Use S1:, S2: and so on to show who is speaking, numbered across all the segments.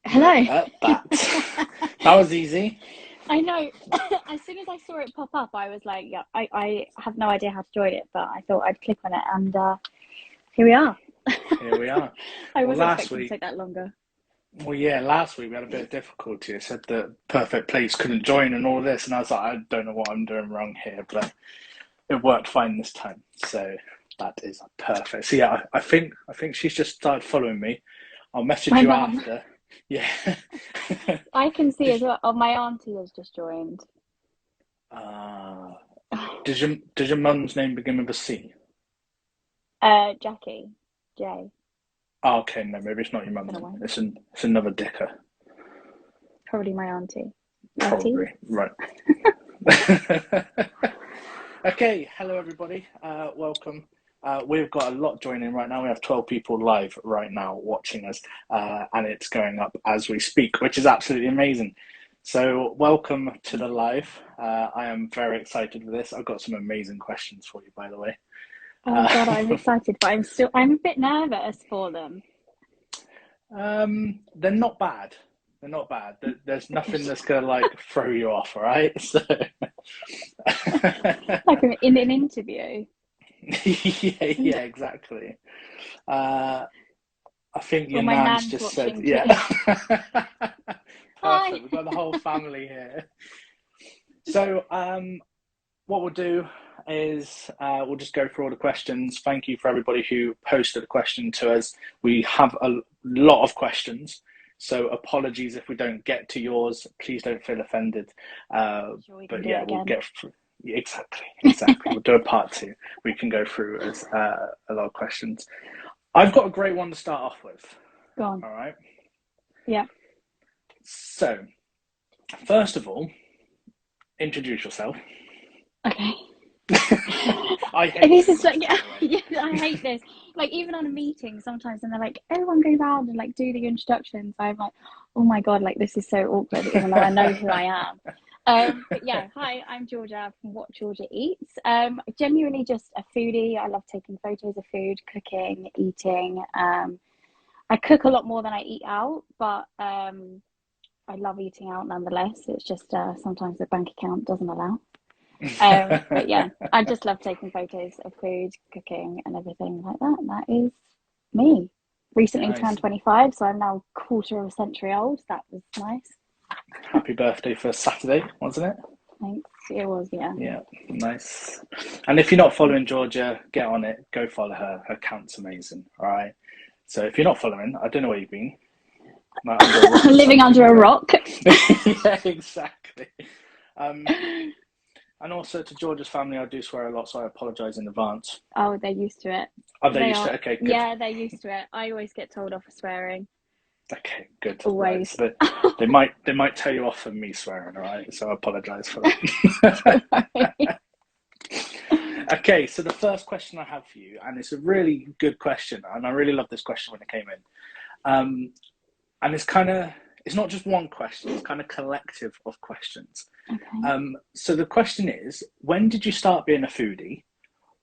S1: Hello.
S2: That was easy.
S1: I know. As soon as I saw it pop up, I was like, yeah, I have no idea how to join it, but I thought I'd click on it, and here we are.
S2: Here we are.
S1: I
S2: Well,
S1: was
S2: last
S1: expecting to
S2: week,
S1: take that longer.
S2: last week we had a bit of difficulty. It said that Perfect Plates couldn't join and all this, and I was like, I don't know what I'm doing wrong here, but it worked fine this time. So that is perfect. So yeah, I think she's just started following me. I'll message
S1: My
S2: you
S1: mum.
S2: after. Yeah.
S1: I can see as
S2: Did,
S1: well. Oh, my auntie has just joined.
S2: uh, does your mum's name begin with a C?
S1: Jackie, J.
S2: Oh, okay, no, maybe it's not your mum
S1: Don't know
S2: then.
S1: why.
S2: It's another dicker,
S1: Probably my auntie. Auntie.
S2: probably. Right. Okay, hello everybody. Welcome. We've got a lot joining right now. We have 12 people live right now watching us, and it's going up as we speak, which is absolutely amazing. So, welcome to the live. I am very excited for this. I've got some amazing questions for you, by the way.
S1: Oh
S2: Uh,
S1: God, I'm excited, but I'm a bit nervous for them.
S2: they're not bad. They're not bad. There's nothing
S1: Gosh.
S2: that's gonna like throw you off, all right? So,
S1: Like in an interview.
S2: yeah, exactly. Uh, I think
S1: Well,
S2: your
S1: my
S2: nan's
S1: nan's
S2: just said,
S1: watching too.
S2: yeah.
S1: Hi.
S2: Perfect. We've got the whole family here. So, what we'll do is we'll just go through all the questions. Thank you for everybody who posted a question to us. We have a lot of questions, so apologies if we don't get to yours. Please don't feel offended.
S1: Sure, we can
S2: But
S1: do it
S2: yeah, we'll
S1: again.
S2: get through. Yeah, exactly. We'll do a part two. We can go through as a lot of questions. I've got a great one to start off with.
S1: Go on.
S2: All right.
S1: Yeah.
S2: So, first of all, introduce yourself.
S1: Okay.
S2: I hate
S1: And this
S2: doing
S1: is
S2: this,
S1: like,
S2: by the way.
S1: yeah, I hate this. Like, even on a meeting sometimes, and they're like, everyone go round and like do the introductions. I'm like, oh my God, like this is so awkward, even though I know who I am. But yeah, hi, I'm Georgia from What Georgia Eats. Genuinely just a foodie. I love taking photos of food, cooking, eating. I cook a lot more than I eat out, but I love eating out nonetheless. It's just sometimes the bank account doesn't allow. But yeah, I just love taking photos of food, cooking, and everything like that. And that is me. Recently turned
S2: Nice.
S1: 25, so I'm now a quarter of a century old. That was nice.
S2: Happy birthday for Saturday, wasn't it?
S1: Thanks. It was, yeah.
S2: Yeah, nice. And if you're not following Georgia, get on it. Go follow her. Her account's amazing. All right. So if you're not following, I don't know where you've been. Like under a rock or
S1: Living
S2: something,
S1: under a rock.
S2: but yeah, exactly. Um, and also to Georgia's family, I do swear a lot, so I apologise in advance.
S1: Oh, they're used to it.
S2: Are they
S1: They
S2: used to
S1: are,
S2: it? Okay, good.
S1: yeah, they're used to it. I always get told off for swearing.
S2: Okay, good. Right.
S1: Always.
S2: So they might tell you off for me swearing, all right? So I apologise for that.
S1: Don't worry.
S2: Okay, so the first question I have for you, and it's a really good question, and I really love this question when it came in. And it's not just one question, it's kind of collective of questions.
S1: Okay.
S2: So the question is, when did you start being a foodie?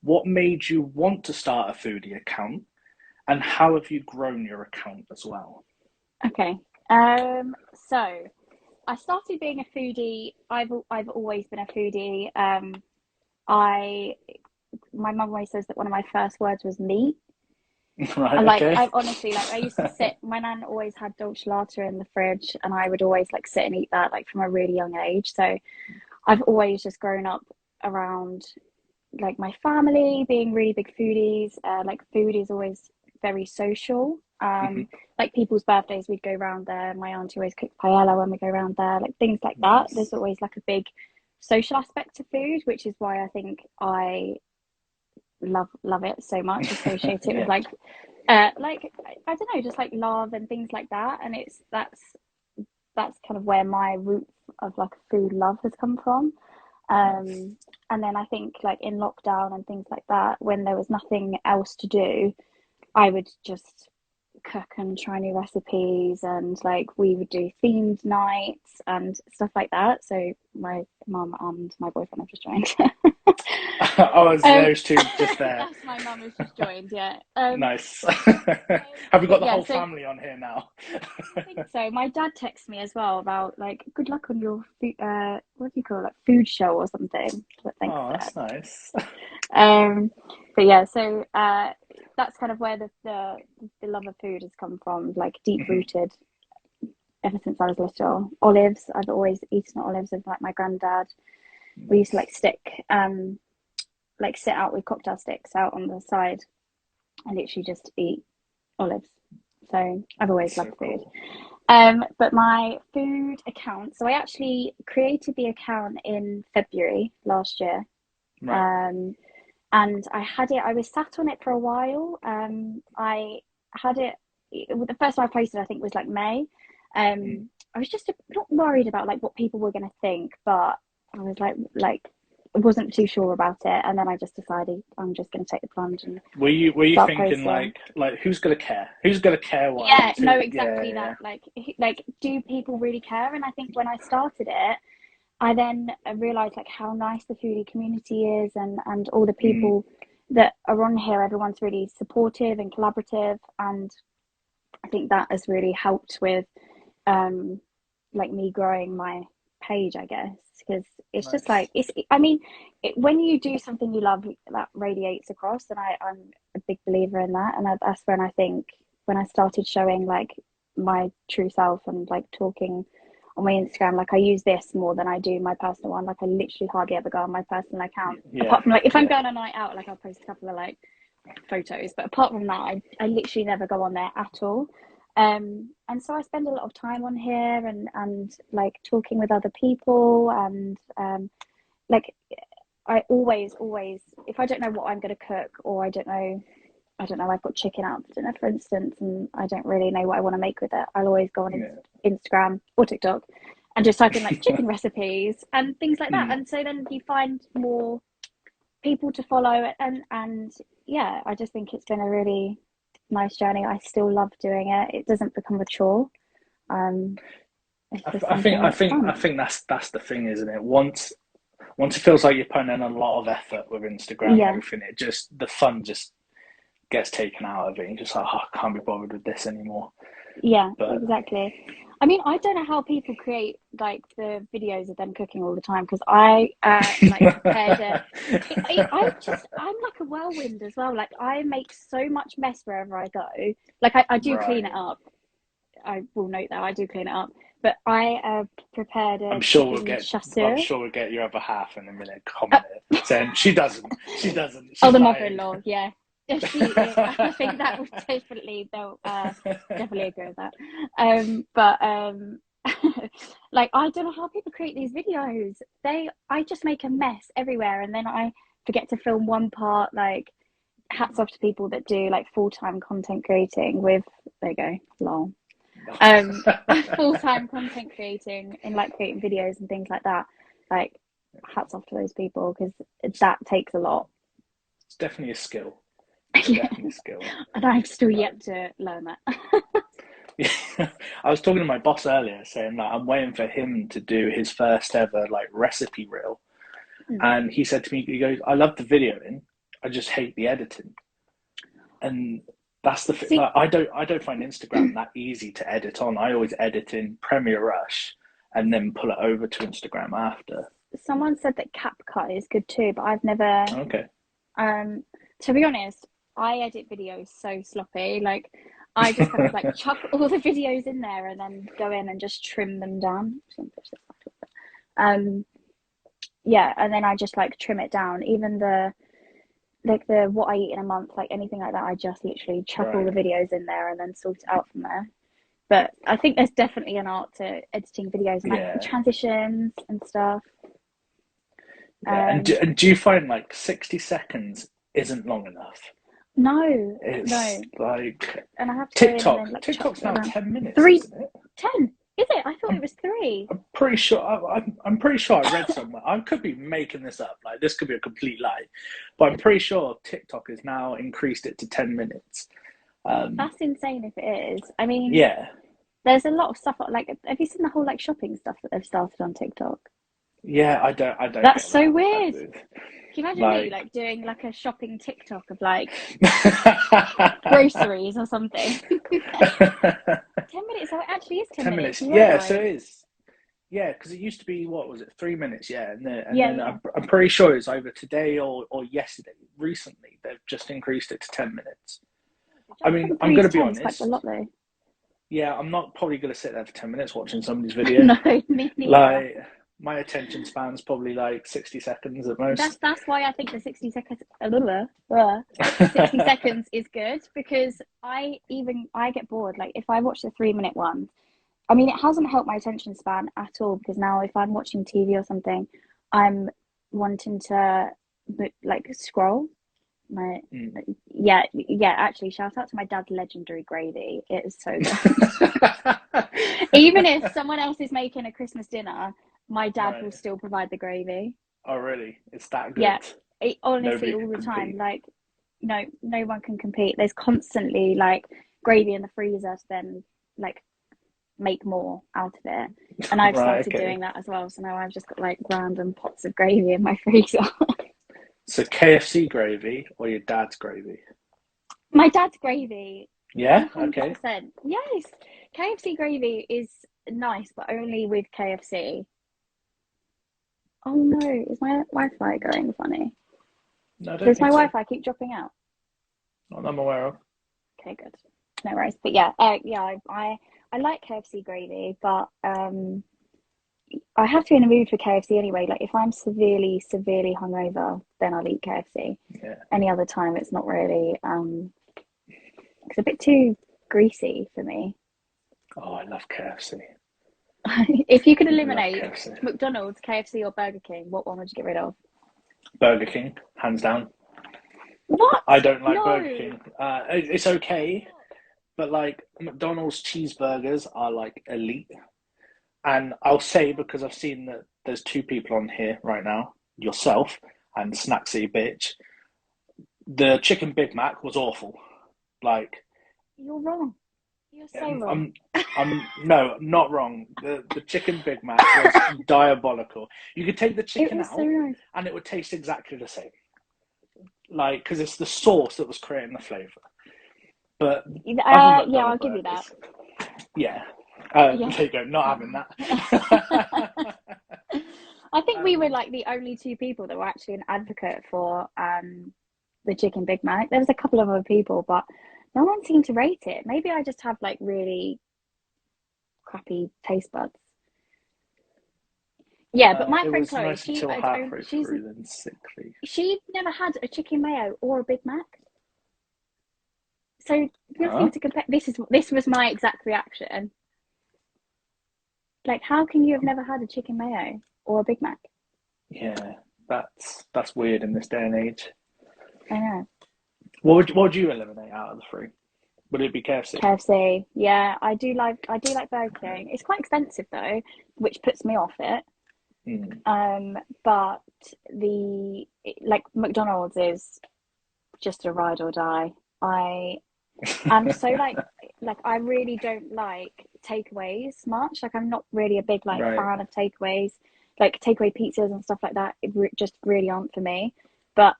S2: What made you want to start a foodie account? And how have you grown your account as well?
S1: Okay. So I started being a foodie. I've always been a foodie. I My mum always says that one of my first words was meat.
S2: Right,
S1: I like
S2: okay.
S1: I honestly like I used to sit. My nan always had dolce latte in the fridge, and I would always like sit and eat that like from a really young age. So I've always just grown up around like my family being really big foodies. Like food is always very social.
S2: Hmm.
S1: Like people's birthdays, we'd go around there. My auntie always cooked paella when we go around there, like things like that.
S2: Nice.
S1: There's always like a big social aspect to food, which is why I think I love it so much. Associate it with
S2: Yeah,
S1: like I don't know, just like love and things like that. And it's that's kind of where my root of like food love has come from.
S2: nice.
S1: And then I think like in lockdown and things like that, when there was nothing else to do, I would just cook and try new recipes, and like we would do themed nights and stuff like that. So my mum and my boyfriend have just joined.
S2: Oh, it's those two just there.
S1: That's my mum has just joined, yeah.
S2: Nice. Have we got the
S1: yeah,
S2: whole
S1: so
S2: family on here now?
S1: I think so. My dad texted me as well about like good luck on your what do you call it, food show or something. So thanks,
S2: Oh,
S1: Dad.
S2: that's nice.
S1: But yeah, so that's kind of where the love of food has come from, like deep
S2: Mhm.
S1: rooted ever since I was little. Olives, I've always eaten olives with like my granddad. We used to
S2: Nice.
S1: like sit out with cocktail sticks out on the side and literally just eat olives. So I've always
S2: That's so
S1: loved food.
S2: cool.
S1: But my food account, so I actually created the account in February last year.
S2: Right.
S1: Um, and I was sat on it for a while. I had it, the first time I posted, I think was like May.
S2: Mm.
S1: I was just not worried about like what people were going to think, but I was like, I wasn't too sure about it. And then I just decided I'm just going to take the plunge and
S2: Were you
S1: start
S2: thinking
S1: posting.
S2: like who's gonna care? Who's gonna care what I
S1: Yeah,
S2: eat?
S1: no,
S2: Yeah,
S1: exactly
S2: yeah,
S1: that. Like, do people really care? And I think when I started it, I then realized like how nice the foodie community is, and all the
S2: yeah. Mm.
S1: people that are on here. Everyone's really supportive and collaborative, and I think that has really helped with um like me growing my page, I guess, because it's just
S2: Nice.
S1: like it's. I mean, when you do something you love, that radiates across, and I'm a big believer in that. And that's when I think when I started showing like my true self and like talking on my Instagram, like I use this more than I do my personal one. Like I literally hardly ever go on my personal account,
S2: Yeah,
S1: apart from like if I'm
S2: yeah.
S1: going a night out, like I'll post a couple of like photos, but apart from that, I literally never go on there at all. And so I spend a lot of time on here and like talking with other people, and like I always, if I don't know what I'm going to cook, or I don't know, I've got chicken out for dinner, for instance, and I don't really know what I want to make with it, I'll always go on
S2: Yeah.
S1: Instagram or TikTok and just type in like chicken recipes and things like that.
S2: Mm.
S1: And so then you find more people to follow, and yeah, I just think it's been a really nice journey. I still love doing it. It doesn't become a chore. Um, it's just
S2: I think
S1: something
S2: I
S1: that's
S2: think I
S1: fun.
S2: think that's the thing, isn't it? Once it feels like you're putting in a lot of effort with Instagram and
S1: Yeah,
S2: everything, it just the fun just gets taken out of it. You're just like, oh, I can't be bothered with this anymore.
S1: yeah,
S2: But
S1: exactly. I mean, I don't know how people create like the videos of them cooking all the time, because I like prepared a. I'm like a whirlwind as well. Like I make so much mess wherever I go. Like I do clean it
S2: right.
S1: up. I will note that I do clean it up. But I prepared
S2: I'm
S1: a
S2: sure
S1: chicken
S2: I'm
S1: chasseur.
S2: sure we'll get your other half in a minute
S1: Uh,
S2: comment saying she doesn't,
S1: oh,
S2: she's
S1: the
S2: lying.
S1: mother-in-law, yeah. I think that would they'll definitely agree with that. But like I don't know how people create these videos. I just make a mess everywhere, and then I forget to film one part. Like hats off to people that do like full-time content creating with, there you go, lol. Um, full-time content creating and like creating videos and things like that. Like hats off to those people, because that takes a lot.
S2: It's definitely a skill. It's
S1: Yeah,
S2: definitely a skill.
S1: and I've still
S2: Like,
S1: yet to learn that.
S2: yeah. I was talking to my boss earlier saying that I'm waiting for him to do his first ever like recipe reel.
S1: Mm.
S2: And he said to me, he goes, I love the videoing, I just hate the editing. And that's the thing.
S1: See,
S2: Like, I don't find Instagram that easy to edit on. I always edit in Premiere Rush and then pull it over to Instagram after.
S1: someone said that CapCut is good too, but I've never.
S2: Okay.
S1: Um, to be honest, I edit videos so sloppy. Like, I just kind of like chuck all the videos in there and then go in and just trim them down. Um, yeah, and then I just like trim it down. Even the what I eat in a month, like anything like that, I just literally chuck all
S2: Right.
S1: the videos in there and then sort it out from there. But I think there's definitely an art to editing videos and like the
S2: Yeah.
S1: transitions and stuff.
S2: Yeah. And
S1: Um,
S2: do you find like 60 seconds isn't long enough?
S1: no,
S2: It's
S1: no,
S2: like
S1: and I have to go in and then
S2: TikTok.
S1: like chuck
S2: TikTok's
S1: it
S2: now
S1: around.
S2: 10 minutes,
S1: Three,
S2: isn't it?
S1: 10. Is it? I thought it
S2: I'm
S1: was 3.
S2: I'm pretty sure I'm pretty sure I read somewhere. I could be making this up. Like this could be a complete lie, but I'm pretty sure TikTok has now increased it to 10 minutes.
S1: That's insane if it is. I mean,
S2: Yeah,
S1: there's a lot of stuff like, have you seen the whole like shopping stuff that they've started on TikTok?
S2: yeah, I don't
S1: That's
S2: get
S1: so
S2: that.
S1: weird. Can you imagine me
S2: Like,
S1: like doing like a shopping TikTok of like groceries or something? 10 minutes. Oh, it actually is 10
S2: 10
S1: minutes.
S2: minutes.
S1: You were
S2: Yeah, so
S1: right.
S2: it is. Yeah, because it used to be, what was it, 3 minutes? Yeah, and
S1: Yeah,
S2: then
S1: yeah.
S2: I'm pretty sure it's either today or yesterday. Recently, they've just increased it to 10 minutes.
S1: The
S2: I
S1: jump
S2: mean,
S1: from
S2: I'm
S1: three
S2: going
S1: to
S2: to be
S1: ten is quite a
S2: honest.
S1: lot though.
S2: Yeah, I'm not probably going to sit there for 10 minutes watching somebody's video.
S1: No, me neither.
S2: Like, my attention span's probably like 60 seconds at most.
S1: That's why I think the 60 seconds 60 seconds is good because I get bored. Like if I watch the 3 minute one, I mean it hasn't helped my attention span at all because now if I'm watching TV or something, I'm wanting to like scroll. My
S2: Mm.
S1: yeah, actually shout out to my dad's legendary gravy. It is so good. Even if someone else is making a Christmas dinner, my dad will
S2: Right.
S1: still provide the gravy.
S2: Oh, really? It's that
S1: Yeah,
S2: good.
S1: honestly,
S2: Nobody
S1: all
S2: can
S1: the time.
S2: compete.
S1: Like, no one can compete. There's constantly like gravy in the freezer to then like make more out of it. And I've
S2: Right,
S1: started
S2: okay.
S1: doing that as well. So now I've just got like random pots of gravy in my freezer.
S2: So KFC gravy or your dad's gravy?
S1: My dad's gravy,
S2: Yeah, okay.
S1: 100%. Yes, KFC gravy is nice, but only with KFC. Oh no, is my Wi-Fi going funny?
S2: No, I don't
S1: Does my
S2: think so.
S1: Wi-Fi keep dropping out?
S2: Not that I'm aware of.
S1: Okay, good. No worries. But yeah, I like KFC gravy, but I have to be in a mood for KFC anyway. Like if I'm severely hungover, then I'll eat KFC.
S2: Yeah.
S1: Any other time, it's not really. It's a bit too greasy for me.
S2: Oh, I love KFC.
S1: If you could
S2: Love
S1: eliminate
S2: KFC.
S1: McDonald's, KFC, or Burger King, what one would you get rid of?
S2: Burger King, hands down.
S1: What?
S2: I don't like Burger
S1: No.
S2: King. It's okay, but like McDonald's cheeseburgers are like elite. And I'll say because I've seen that there's two people on here right now, yourself and Snacksy Bitch. The chicken Big Mac was awful. Like,
S1: You're wrong. You're so wrong.
S2: I'm no, not wrong. The chicken Big Mac was diabolical. You could take the
S1: It
S2: chicken
S1: was so
S2: out,
S1: nice.
S2: and it would taste exactly the same. Like, because it's the sauce that was creating the flavor. But other
S1: Yeah,
S2: McDonald's
S1: I'll give you that.
S2: burgers, yeah.
S1: Yeah.
S2: There you go. Not having that.
S1: I think we were
S2: um,
S1: like the only two people that were actually an advocate for the chicken Big Mac. There was a couple of other people, but no one seemed to rate it. Maybe I just have like really crappy taste buds. Yeah, but my
S2: it
S1: friend
S2: was
S1: Chloe,
S2: nice until halfway through, then sickly.
S1: she never had a chicken mayo or a Big Mac. So
S2: Huh?
S1: nothing to compare. This was my exact reaction. Like, how can you have never had a chicken mayo or a Big Mac?
S2: Yeah, that's weird in this day and age.
S1: I know.
S2: What would you eliminate out of the three? Would it be KFC?
S1: KFC, yeah, I do like Burger King. It's quite expensive though, which puts me off it.
S2: Mm.
S1: But like McDonald's is just a ride or die. I am so like I really don't like takeaways much. Like I'm not really a big like
S2: Right.
S1: fan of takeaways, like takeaway pizzas and stuff like that. Just really aren't for me. But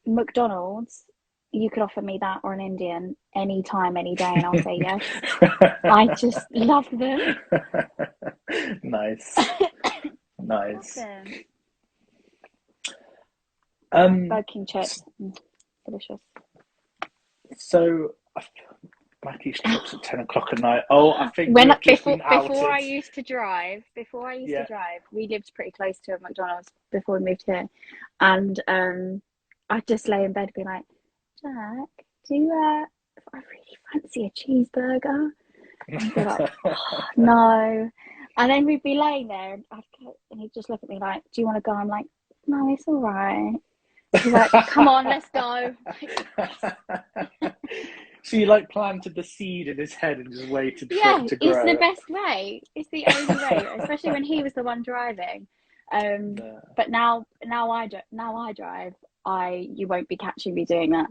S1: McDonald's, you could offer me that or an Indian anytime, any day, and I'll say yes. I just love them.
S2: Nice.
S1: Love
S2: Nice.
S1: them.
S2: Um,
S1: Burger King chips, delicious.
S2: so Mackey's chips at 10 o'clock at night. Oh, I think we
S1: When
S2: have just been
S1: before
S2: outed.
S1: I used to
S2: Yeah.
S1: drive, we lived pretty close to a McDonald's before we moved here, and I'd just lay in bed and be like, Jack, do you I really fancy a cheeseburger? And he'd be like, oh, no. And then we'd be laying there and he'd just look at me like, do you want to go? I'm like, no, it's all right. He's like, come on, let's go.
S2: So you like planted the seed in his head and just waited for
S1: Yeah,
S2: it to
S1: it's the
S2: grow.
S1: best way. It's the only way, especially when he was the one driving.
S2: No.
S1: But now I drive. You won't be catching me doing that.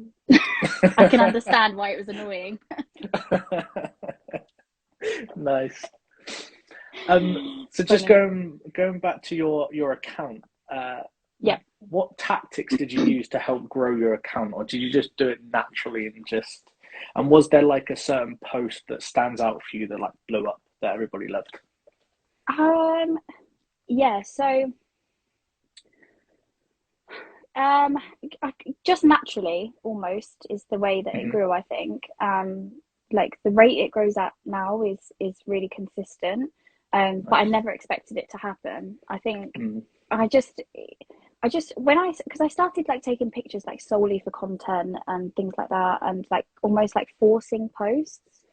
S1: I can understand why it was annoying.
S2: Nice. So just
S1: Funny.
S2: going back to your account,
S1: Yeah.
S2: what tactics did you use to help grow your account, or did you just do it naturally and was there like a certain post that stands out for you that like blew up that everybody loved?
S1: Um, yeah, so um just naturally almost is the way that it
S2: Hmm.
S1: grew, I think. Like the rate it grows at now is really consistent. But I
S2: Nice.
S1: never expected it to happen. I think
S2: Mm.
S1: I just I just when I because I started like taking pictures like solely for content and things like that, and like almost like forcing posts.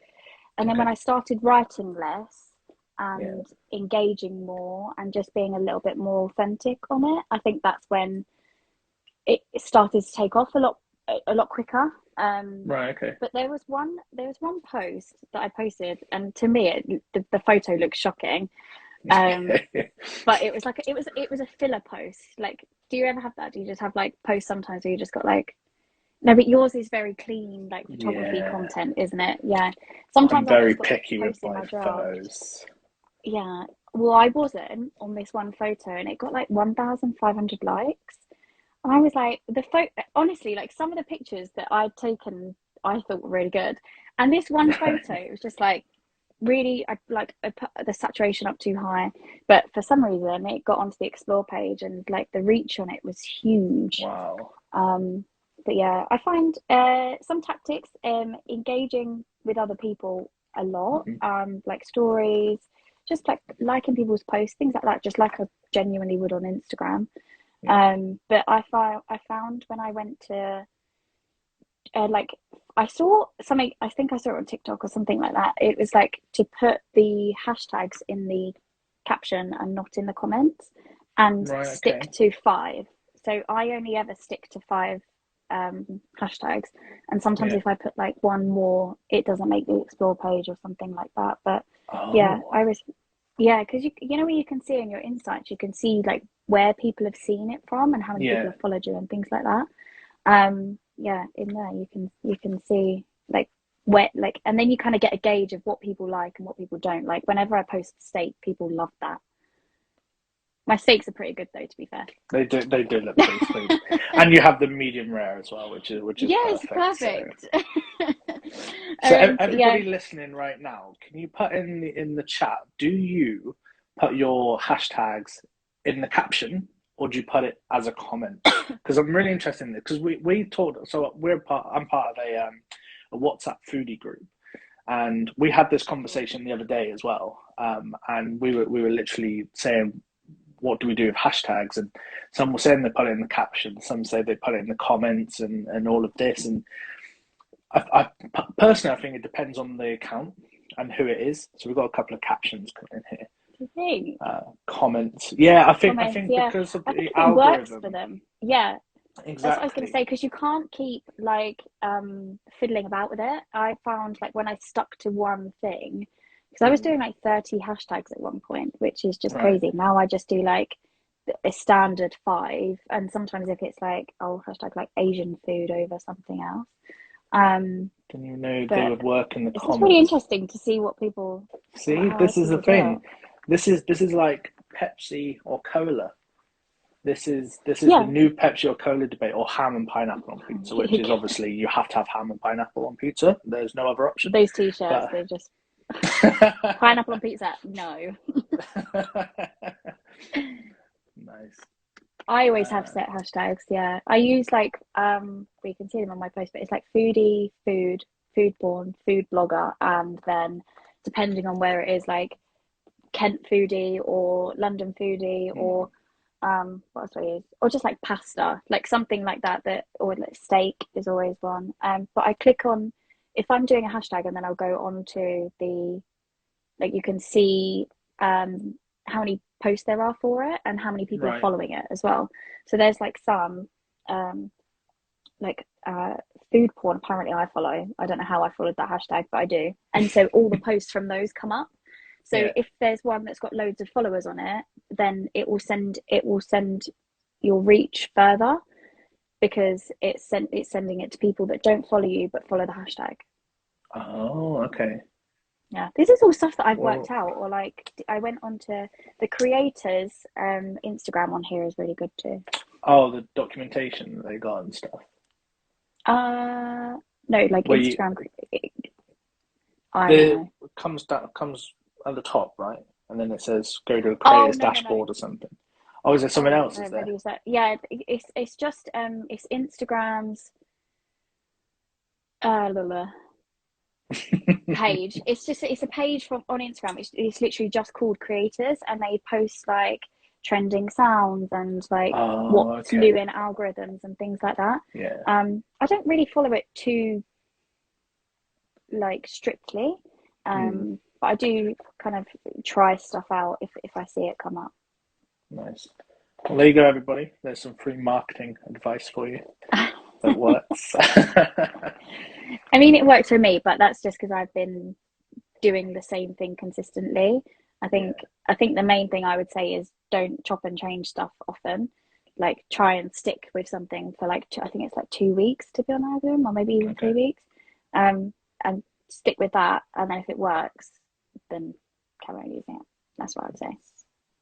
S1: And then when
S2: Okay.
S1: I started writing less
S2: Yeah.
S1: and engaging more and just being a little bit more authentic on it, I think that's when it started to take off a lot quicker.
S2: Right. Okay.
S1: But there was one post that I posted, and to me, the photo looks shocking. Um, but it was like it was a filler post. Like, do you ever have that? Do you just have like posts sometimes where you just got like no? But yours is very clean, like photography
S2: Yeah.
S1: content, isn't it? Yeah.
S2: I'm
S1: Sometimes I've
S2: very
S1: just got like
S2: picky with
S1: posts in
S2: my
S1: my draft.
S2: photos.
S1: Yeah. Well, I wasn't on this one photo, and it got like 1,500 likes. And I was like, the photo, honestly, like some of the pictures that I'd taken, I thought were really good. And this one photo, it was just like really, I put the saturation up too high. But for some reason, it got onto the explore page and like the reach on it was huge.
S2: Wow.
S1: Um, but yeah, I find some tactics, engaging with other people a lot,
S2: Hmm.
S1: like stories, just like liking people's posts, things like that, just like I genuinely would on Instagram.
S2: Yeah.
S1: But I found when I went to like I saw something, I think I saw it on TikTok or something like that. It was like to put the hashtags in the caption and not in the comments, and
S2: Right.
S1: stick
S2: Okay.
S1: to five. So I only ever stick to five hashtags, and sometimes
S2: Yeah.
S1: if I put like one more, it doesn't make the explore page or something like that. But yeah,
S2: Oh.
S1: I was yeah, because you know where you can see in your insights, you can see like where people have seen it from and how many people
S2: Yeah.
S1: have followed you and things like that. Yeah, in there you can see like where like, and then you kind of get a gauge of what people like and what people don't like. Whenever I post steak, people love that. My steaks are pretty good though, to be fair.
S2: They do look pretty sweet, and you have the medium rare as well, which is
S1: Yes,
S2: perfect.
S1: perfect.
S2: So
S1: But yeah,
S2: everybody listening right now, can you put in the chat? Do you put your hashtags in the caption, or do you put it as a comment? Because I'm really interested in this. Because we talked. So I'm part of a WhatsApp foodie group, and we had this conversation the other day as well. And we were literally saying, what do we do with hashtags? And some were saying they put it in the caption, some say they put it in the comments, and all of this. And personally, I think it depends on the account and who it is. So we've got a couple of captions in here.
S1: do you think
S2: Comments, yeah. I
S1: comments?
S2: think
S1: Yeah,
S2: because of
S1: I think
S2: the
S1: it works for
S2: algorithm,
S1: them. Yeah, that's what I was going to
S2: exactly.
S1: say, because you can't keep like fiddling about with it. I found like when I stuck to one thing, because I was
S2: Mm,
S1: doing like 30 hashtags at one point, which is just
S2: right.
S1: crazy. Now I just do like a standard five, and sometimes if it's like oh hashtag like Asian food over something else. Um,
S2: Didn't even know they
S1: but
S2: would work in the
S1: it's just really
S2: comments.
S1: interesting to see what people
S2: See,
S1: how
S2: this
S1: other
S2: is the
S1: people do
S2: thing.
S1: it.
S2: This is like Pepsi or cola. This is the
S1: Yeah,
S2: new Pepsi or cola debate, or ham and pineapple on pizza, which is obviously you have to have ham and pineapple on pizza. There's no other option.
S1: those t-shirts,
S2: But
S1: they just pineapple on pizza. No.
S2: nice.
S1: I always have
S2: Uh,
S1: set hashtags. Yeah, I use like we can see them on my post, but it's like foodie, food, food porn, food blogger, and then depending on where it is, like Kent foodie or London foodie
S2: mm,
S1: or what else do I use? Or just like pasta, like something like that. That or like steak is always one. But I click on if I'm doing a hashtag, and then I'll go on to the like you can see how many posts there are for it and how many people are
S2: right.
S1: following it as well. So there's like some um, like food porn. Apparently, I follow. I don't know how I followed that hashtag, but I do. And so all the posts from those come up. So
S2: Yeah.
S1: if there's one that's got loads of followers on it, then it will send your reach further because it's sending it to people that don't follow you but follow the hashtag.
S2: Oh, okay.
S1: Yeah, this is all stuff that I've worked
S2: Well,
S1: out, or like I went onto the creators Instagram on here is really good too.
S2: oh, the documentation that they got and stuff.
S1: Uh, no, like
S2: Where you
S1: Instagram. I don't
S2: the
S1: know.
S2: comes at the top, right? And then it says go to a
S1: Oh
S2: creators
S1: no no no.
S2: dashboard or something. Oh, is there something
S1: Oh
S2: else?
S1: no,
S2: Is there?
S1: maybe it's that. Yeah, it's just it's Instagram's blah, blah, page. It's a page from on Instagram. It's literally just called creators, and they post like trending sounds and like
S2: Oh,
S1: what's new
S2: okay.
S1: in algorithms and things like that.
S2: Yeah.
S1: I don't really follow it too like strictly,
S2: Mm,
S1: but I do kind of try stuff out if I see it come up.
S2: nice. Well, there you go, everybody. There's some free marketing advice for you that works.
S1: I mean, it works for me, but that's just because I've been doing the same thing consistently. I think
S2: Yeah.
S1: I think the main thing I would say is don't chop and change stuff often. Like try and stick with something for like I think it's like 2 weeks to be on algorithm, or maybe even
S2: Okay.
S1: 3 weeks, and stick with that. And then if it works, then carry on using it. That's what I'd say.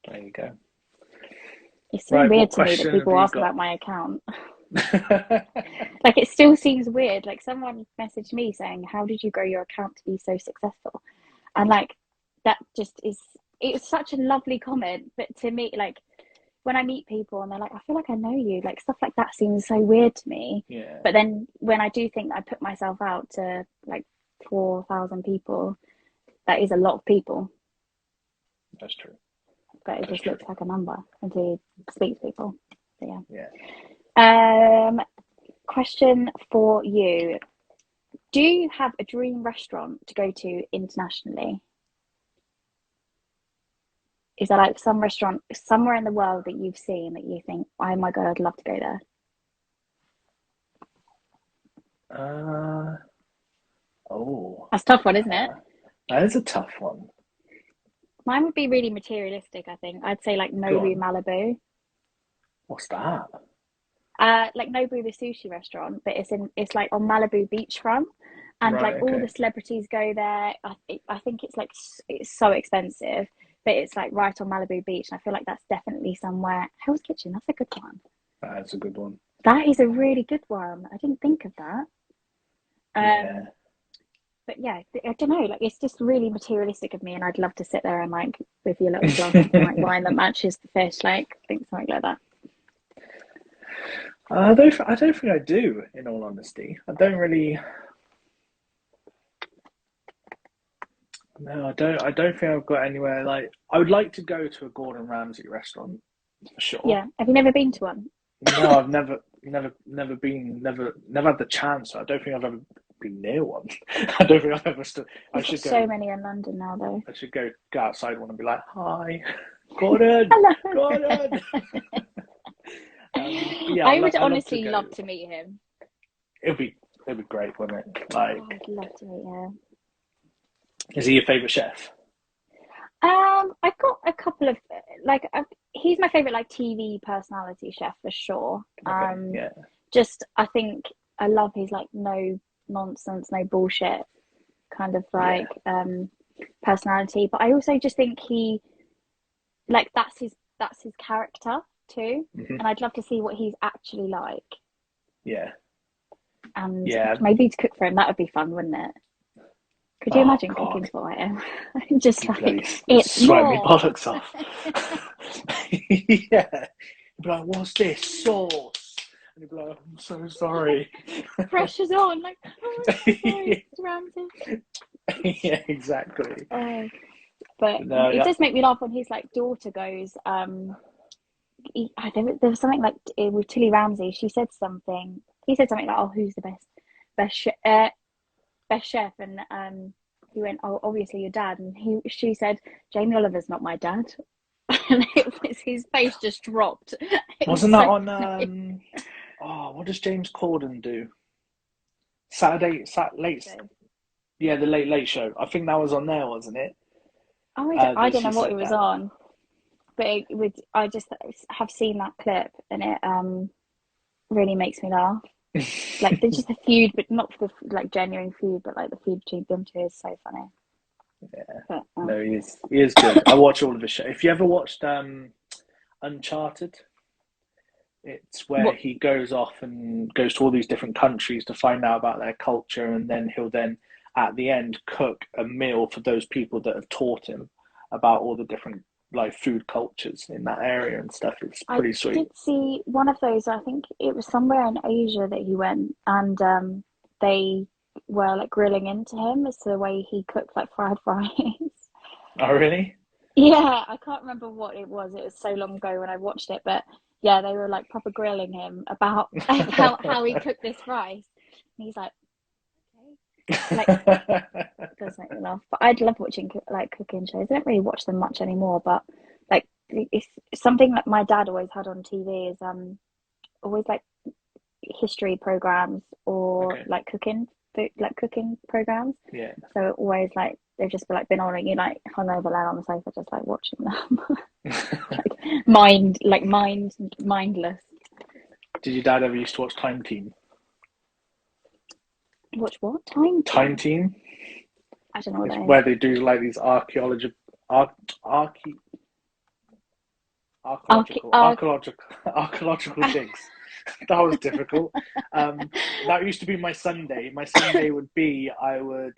S2: There you go.
S1: It's so
S2: Right.
S1: weird
S2: What
S1: to me that
S2: question have
S1: people
S2: you
S1: ask
S2: got?
S1: about my account. Like it still seems weird. Like someone messaged me saying, "How did you grow your account to be so successful?" And like that just is it's such a lovely comment, but to me, like when I meet people and they're like, I feel like I know you, like stuff like that seems so weird to me.
S2: Yeah,
S1: But then when I do think that I put myself out to like 4,000 people, that is a lot of people,
S2: that's true.
S1: but it
S2: That's
S1: just
S2: true.
S1: looks like a number until you speak to people. So
S2: Yeah.
S1: yeah. Question for you. Do you have a dream restaurant to go to internationally? Is there like some restaurant somewhere in the world that you've seen that you think, oh my God, I'd love to go there?
S2: Uh, oh,
S1: That's a tough one, isn't it?
S2: that is a tough one.
S1: Mine would be really materialistic, I think. I'd say like
S2: Go
S1: Nobu
S2: on.
S1: Malibu.
S2: What's that?
S1: Like Nobu the sushi restaurant, but it's like on Malibu beachfront, and like
S2: Right.
S1: all the
S2: Okay.
S1: celebrities go there. I think it's like it's so expensive, but it's like right on Malibu Beach, and I feel like that's definitely somewhere. Hell's Kitchen, that's a good one.
S2: That's a good one.
S1: That is a really good one. I didn't think of that. Um,
S2: Yeah.
S1: but yeah, I don't know. Like it's just really materialistic of me, and I'd love to sit there and like with your little glass of like wine that matches the fish, like think something like that.
S2: I don't think I do. In all honesty, I don't really. No, I don't. I don't think I've got anywhere like. I would like to go to a Gordon Ramsay restaurant for sure.
S1: Yeah. Have you never been to one?
S2: No, I've never been, never had the chance. I don't think I've ever been near one. I don't think I've ever stood. I
S1: They've got
S2: should
S1: so
S2: go.
S1: many in London now, though.
S2: I should go outside one and be like, "Hi, Gordon,
S1: Hello.
S2: Gordon." But yeah,
S1: I would
S2: I love to
S1: honestly
S2: go.
S1: love to meet him.
S2: It'd be it'd be great, wouldn't it?
S1: Oh,
S2: Like,
S1: I'd love to meet him.
S2: is he your favorite chef?
S1: I've got a couple of like he's my favorite like TV personality chef for sure.
S2: Okay, yeah,
S1: Just I think I love his like no nonsense, no bullshit kind of
S2: yeah,
S1: like personality. But I also just think he like that's his character too,
S2: hmm
S1: and I'd love to see what he's actually like.
S2: yeah,
S1: And
S2: yeah.
S1: maybe to cook for him, that would be fun, wouldn't it? Could you
S2: Oh
S1: imagine cooking
S2: God,
S1: for him? Just
S2: you bloody
S1: like it's
S2: sweat me
S1: more.
S2: bollocks off. Yeah, you'd be like, "What's this sauce?" And you'd be like, "I'm so sorry."
S1: Pressure's on, like, oh, I'm so sorry, Mr. Ramsay.
S2: Yeah, exactly.
S1: Oh, but
S2: No,
S1: it
S2: yeah.
S1: does make me laugh when his like daughter goes. There was something like with Tilly Ramsay. She said something. He said something like, "Oh, who's the best chef?" And he went, "Oh, obviously your dad." And she said, "Jamie Oliver's not my dad." And his face just dropped. It was
S2: Wasn't that
S1: so
S2: on
S1: funny.
S2: oh, what does James Corden do? Saturday, late,
S1: So,
S2: yeah, the Late Late Show. I think that was on there, wasn't it?
S1: I
S2: That
S1: don't
S2: she
S1: know what
S2: said
S1: it was
S2: that.
S1: on. but I just have seen that clip, and it really makes me laugh. Like there's just a feud, but not for the like genuine feud, but like the feud between them two is so funny.
S2: Yeah.
S1: But,
S2: No, he is good. I watch all of his show. If you ever watched Uncharted, it's where
S1: what
S2: he goes off and goes to all these different countries to find out about their culture, and then he'll then at the end cook a meal for those people that have taught him about all the different like food cultures in that area and stuff. It's
S1: I
S2: pretty sweet.
S1: did see one of those. I think it was somewhere in Asia that he went, and they were like grilling into him as to the way he cooked like fried rice.
S2: Oh, really?
S1: Yeah, I can't remember what it was. It was so long ago when I watched it, but yeah, they were like proper grilling him about how he cooked this rice. And he's like, okay. Like, it does make me laugh. But I'd love watching like cooking shows. I don't really watch them much anymore, but like it's something that my dad always had on TV is always like history programs or
S2: Okay.
S1: like cooking programs.
S2: Yeah.
S1: So always like they've just been on and you like hungover laying on the sofa just like watching them. Mindless.
S2: Did your dad ever used to watch Time Team?
S1: Watch what? Time
S2: Time
S1: Team?
S2: Team?
S1: I don't know what
S2: It's
S1: that is.
S2: where they do like these archaeological digs. That was difficult. That used to be my Sunday. My Sunday would be we would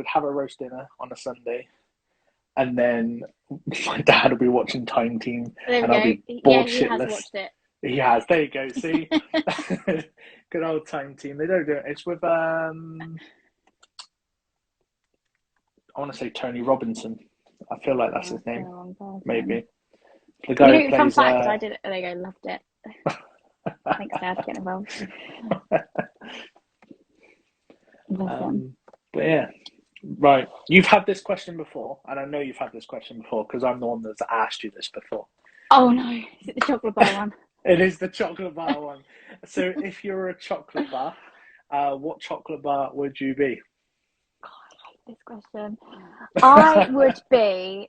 S2: have a roast dinner on a Sunday, and then my dad would be watching Time Team,
S1: There
S2: and
S1: we
S2: I'll
S1: go.
S2: be
S1: Yeah,
S2: bored
S1: he has
S2: shitless.
S1: watched it.
S2: He has. There you go. See, good old Time Team. They don't do it. It's with I want to say Tony Robinson. I feel like that's his name. Maybe the guy who
S1: Fun
S2: plays.
S1: fact, I did it. There you go. Loved it. Thanks, Dad, for getting involved.
S2: But yeah, right. You've had this question before, and I know you've had this question before because I'm the one that's asked you this before.
S1: Oh no, is it the chocolate bar one?
S2: It is the chocolate bar one. So if you're a chocolate bar, what chocolate bar would you be?
S1: God, I hate this question. I would be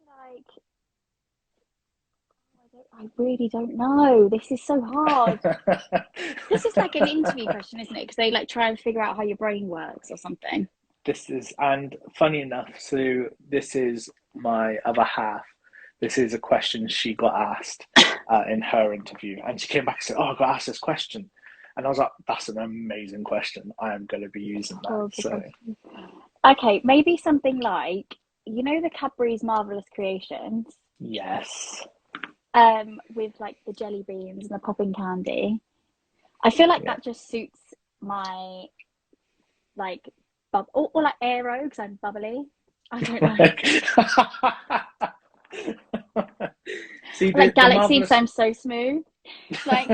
S1: like I really don't know. This is so hard. This is like an interview question, isn't it? Because they like try and figure out how your brain works or something.
S2: This is, and funny enough, so this is my other half. This is a question she got asked in her interview, and she came back and said, "Oh, I got asked this question," and I was like, "That's an amazing question. I am going to be using that." So,
S1: okay, maybe something like the Cadbury's Marvelous Creations.
S2: yes.
S1: With like the jelly beans and the popping candy. I feel like that just suits my like or like aero because I'm bubbly. I don't know.
S2: See,
S1: like Galaxy because
S2: marvelous...
S1: I'm so smooth. Like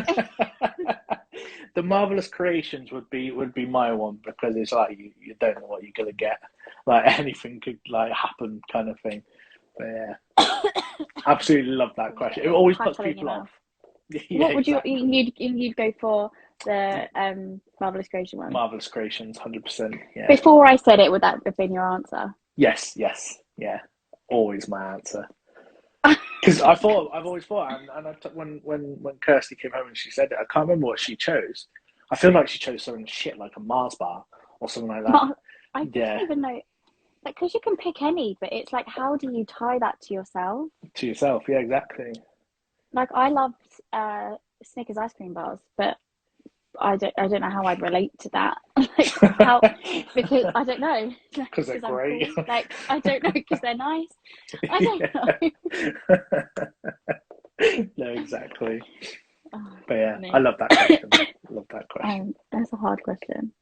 S2: the Marvelous Creations would be my one because it's like you don't know what you're gonna get. Like anything could like happen kind of thing. But yeah. Absolutely love that question. It always puts people off.
S1: Yeah, what would you'd go for the Marvelous Creation one?
S2: Marvelous Creations, 100%. Yeah.
S1: Before I said it, would that have been your answer?
S2: Yes, yeah. Always my answer. Because I've always thought, and when Kirsty came home and she said it, I can't remember what she chose. I feel like she chose something shit like a Mars bar or something like that.
S1: I don't even know. Like, because you can pick any, but it's like, how do you tie that to yourself?
S2: To yourself, yeah, exactly.
S1: Like, I loved Snickers ice cream bars, but I don't know how I'd relate to that. Like, because I don't know.
S2: Because they're great.
S1: Cool. Like, I don't know because they're nice. I don't
S2: know. No, exactly. But yeah,
S1: me.
S2: I love that question. Love that question.
S1: That's a hard question.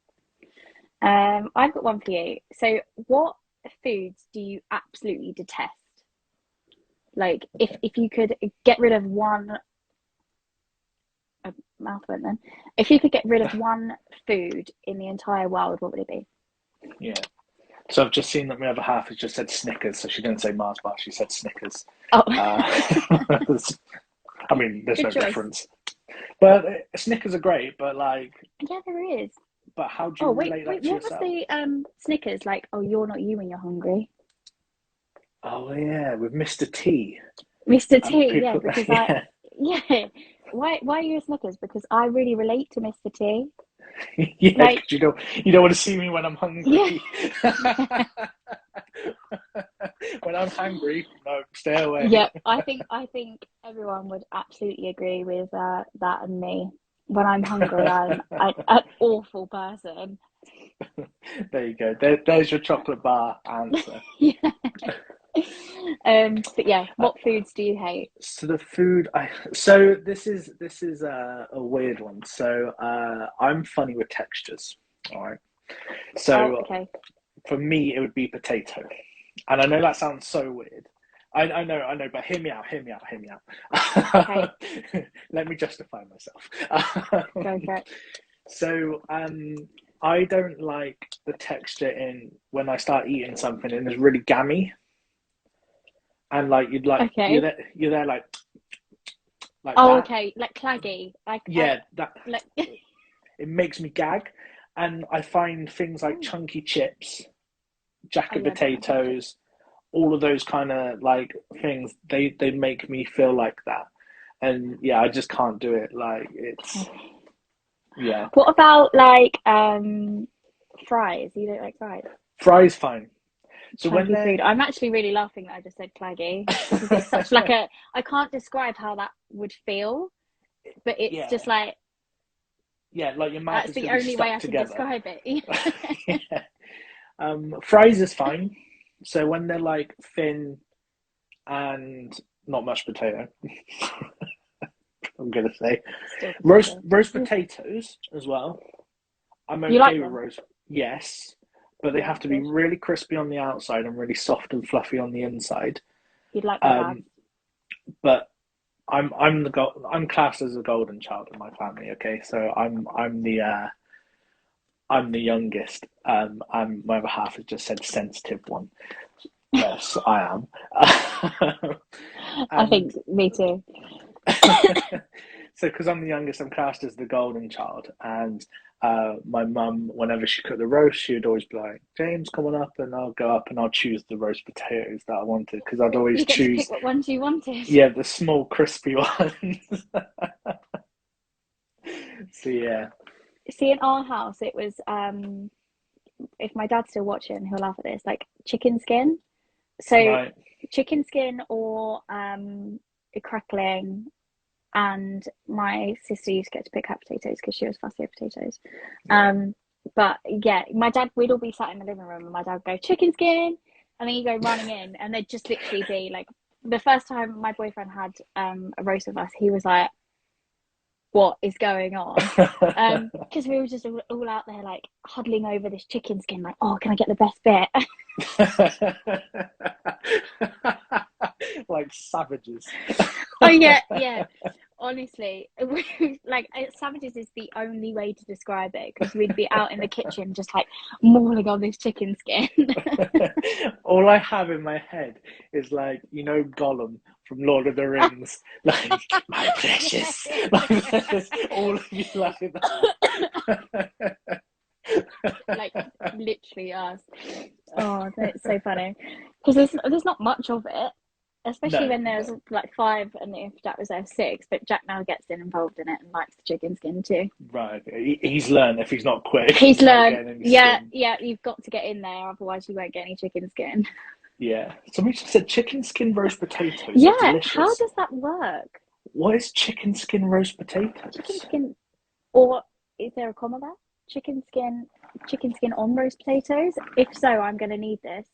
S1: I've got one for you. So, what foods do you absolutely detest? Like, if you could get rid of one, mouth went then. If you could get rid of one food in the entire world, what would it be?
S2: Yeah. So I've just seen that my other half has just said Snickers, so she didn't say Mars bar, she said Snickers.
S1: Oh.
S2: I mean, there's
S1: Good
S2: no
S1: choice.
S2: difference. But Snickers are great, but like...
S1: Yeah, there is.
S2: But how do
S1: Oh
S2: you
S1: wait,
S2: relate that
S1: wait,
S2: to
S1: what was
S2: yourself?
S1: the Snickers like? Oh, you're not you when you're hungry.
S2: Oh yeah, with Mr. T.
S1: Mr.
S2: And
S1: T, yeah,
S2: people,
S1: because
S2: yeah,
S1: yeah. Why are you a Snickers? Because I really relate to Mr. T.
S2: yeah,
S1: Like,
S2: because you don't want to see me when I'm
S1: yeah,
S2: hungry. When I'm hungry, no, stay away.
S1: yeah. I think everyone would absolutely agree with that and me. When I'm hungry, I'm an awful person.
S2: There you go. There's your chocolate bar answer.
S1: Yeah. But yeah,
S2: Uh,
S1: what foods do you hate?
S2: so the food I so this is a weird one. So I'm funny with textures. All right.
S1: Oh,
S2: So
S1: okay,
S2: for me, it would be potato. And I know that sounds so weird. I know, but hear me
S1: okay,
S2: out. Let me justify myself.
S1: go for it.
S2: So, I don't like the texture in when I start eating something and it's really gammy, and like
S1: Okay.
S2: you're there like
S1: Oh,
S2: that.
S1: okay, like claggy, like
S2: Yeah, that
S1: like.
S2: it makes me gag, and I find things like
S1: Oh,
S2: chunky chips,
S1: oh
S2: jacket
S1: yeah, I don't like chunky chips.
S2: potatoes, all of those kind of like things they make me feel like that, and yeah, I just can't do it. Like it's
S1: Okay.
S2: yeah,
S1: What about like fries? You don't like fries?
S2: fries fine. So when
S1: Chunky
S2: they're
S1: food. I'm actually really laughing that I just said claggy because it's such like a. I can't describe how that would feel, but it's
S2: yeah,
S1: just like
S2: yeah, like your mouth
S1: that's
S2: is
S1: the
S2: going to be
S1: only way
S2: stuck
S1: I can
S2: together.
S1: describe it.
S2: Yeah. Fries is fine. So when they're like thin and not much potato, I'm gonna say
S1: Still
S2: roast
S1: potato.
S2: roast potatoes as well. I'm
S1: You
S2: okay
S1: like
S2: with
S1: them?
S2: roast, yes, but they
S1: Yeah,
S2: have to be
S1: good.
S2: really crispy on the outside and really soft and fluffy on the inside.
S1: You'd like my dad.
S2: Um, but I'm classed as a golden child in my family. Okay, so I'm the youngest. And my other half has just said sensitive one. Yes, I am.
S1: I
S2: And
S1: think me too.
S2: so, because I'm the youngest, I'm classed as the golden child. And my mum, whenever she cooked the roast, she would always be like, "James, come on up," and I'll go up and I'll choose the roast potatoes that I wanted because I'd always
S1: You get to pick
S2: choose,
S1: what ones you wanted.
S2: yeah, the small crispy ones. So yeah,
S1: See, in our house, it was if my dad's still watching, he'll laugh at this, like chicken skin. So
S2: right,
S1: chicken skin or a crackling, and my sister used to get to pick out potatoes because she was fussy with potatoes.
S2: yeah,
S1: Um, but yeah, my dad, we'd all be sat in the living room, and my dad would go chicken skin, and then you go running in, and they'd just literally be like, the first time my boyfriend had a roast with us, he was like, "What is going on?" Because we were just all out there like huddling over this chicken skin, like, "Oh, can I get the best bit?"
S2: like savages.
S1: Oh yeah, yeah. Honestly, like savages is the only way to describe it because we'd be out in the kitchen just like mauling on this chicken skin.
S2: All I have in my head is like, Gollum from Lord of the Rings, like, my
S1: Yeah,
S2: precious.
S1: yeah,
S2: Like,
S1: yeah.
S2: there's all of you like that.
S1: Like literally us. Oh, it's so funny because there's not much of it, especially
S2: No,
S1: when there's
S2: no.
S1: like five, and if Jack was there six, but Jack now gets involved in it and likes the chicken skin too.
S2: Right. He's learned if he's not quick,
S1: He's
S2: he's not
S1: learned,
S2: getting any
S1: yeah,
S2: skin.
S1: yeah, you've got to get in there, otherwise you won't get any chicken skin.
S2: Yeah. Somebody just said chicken skin roast potatoes are
S1: Yeah, how
S2: delicious.
S1: does that work?
S2: What is chicken skin roast
S1: Chicken
S2: potatoes?
S1: skin, or is there a comma there? Chicken skin, chicken skin on roast potatoes? If so, I'm going to need this.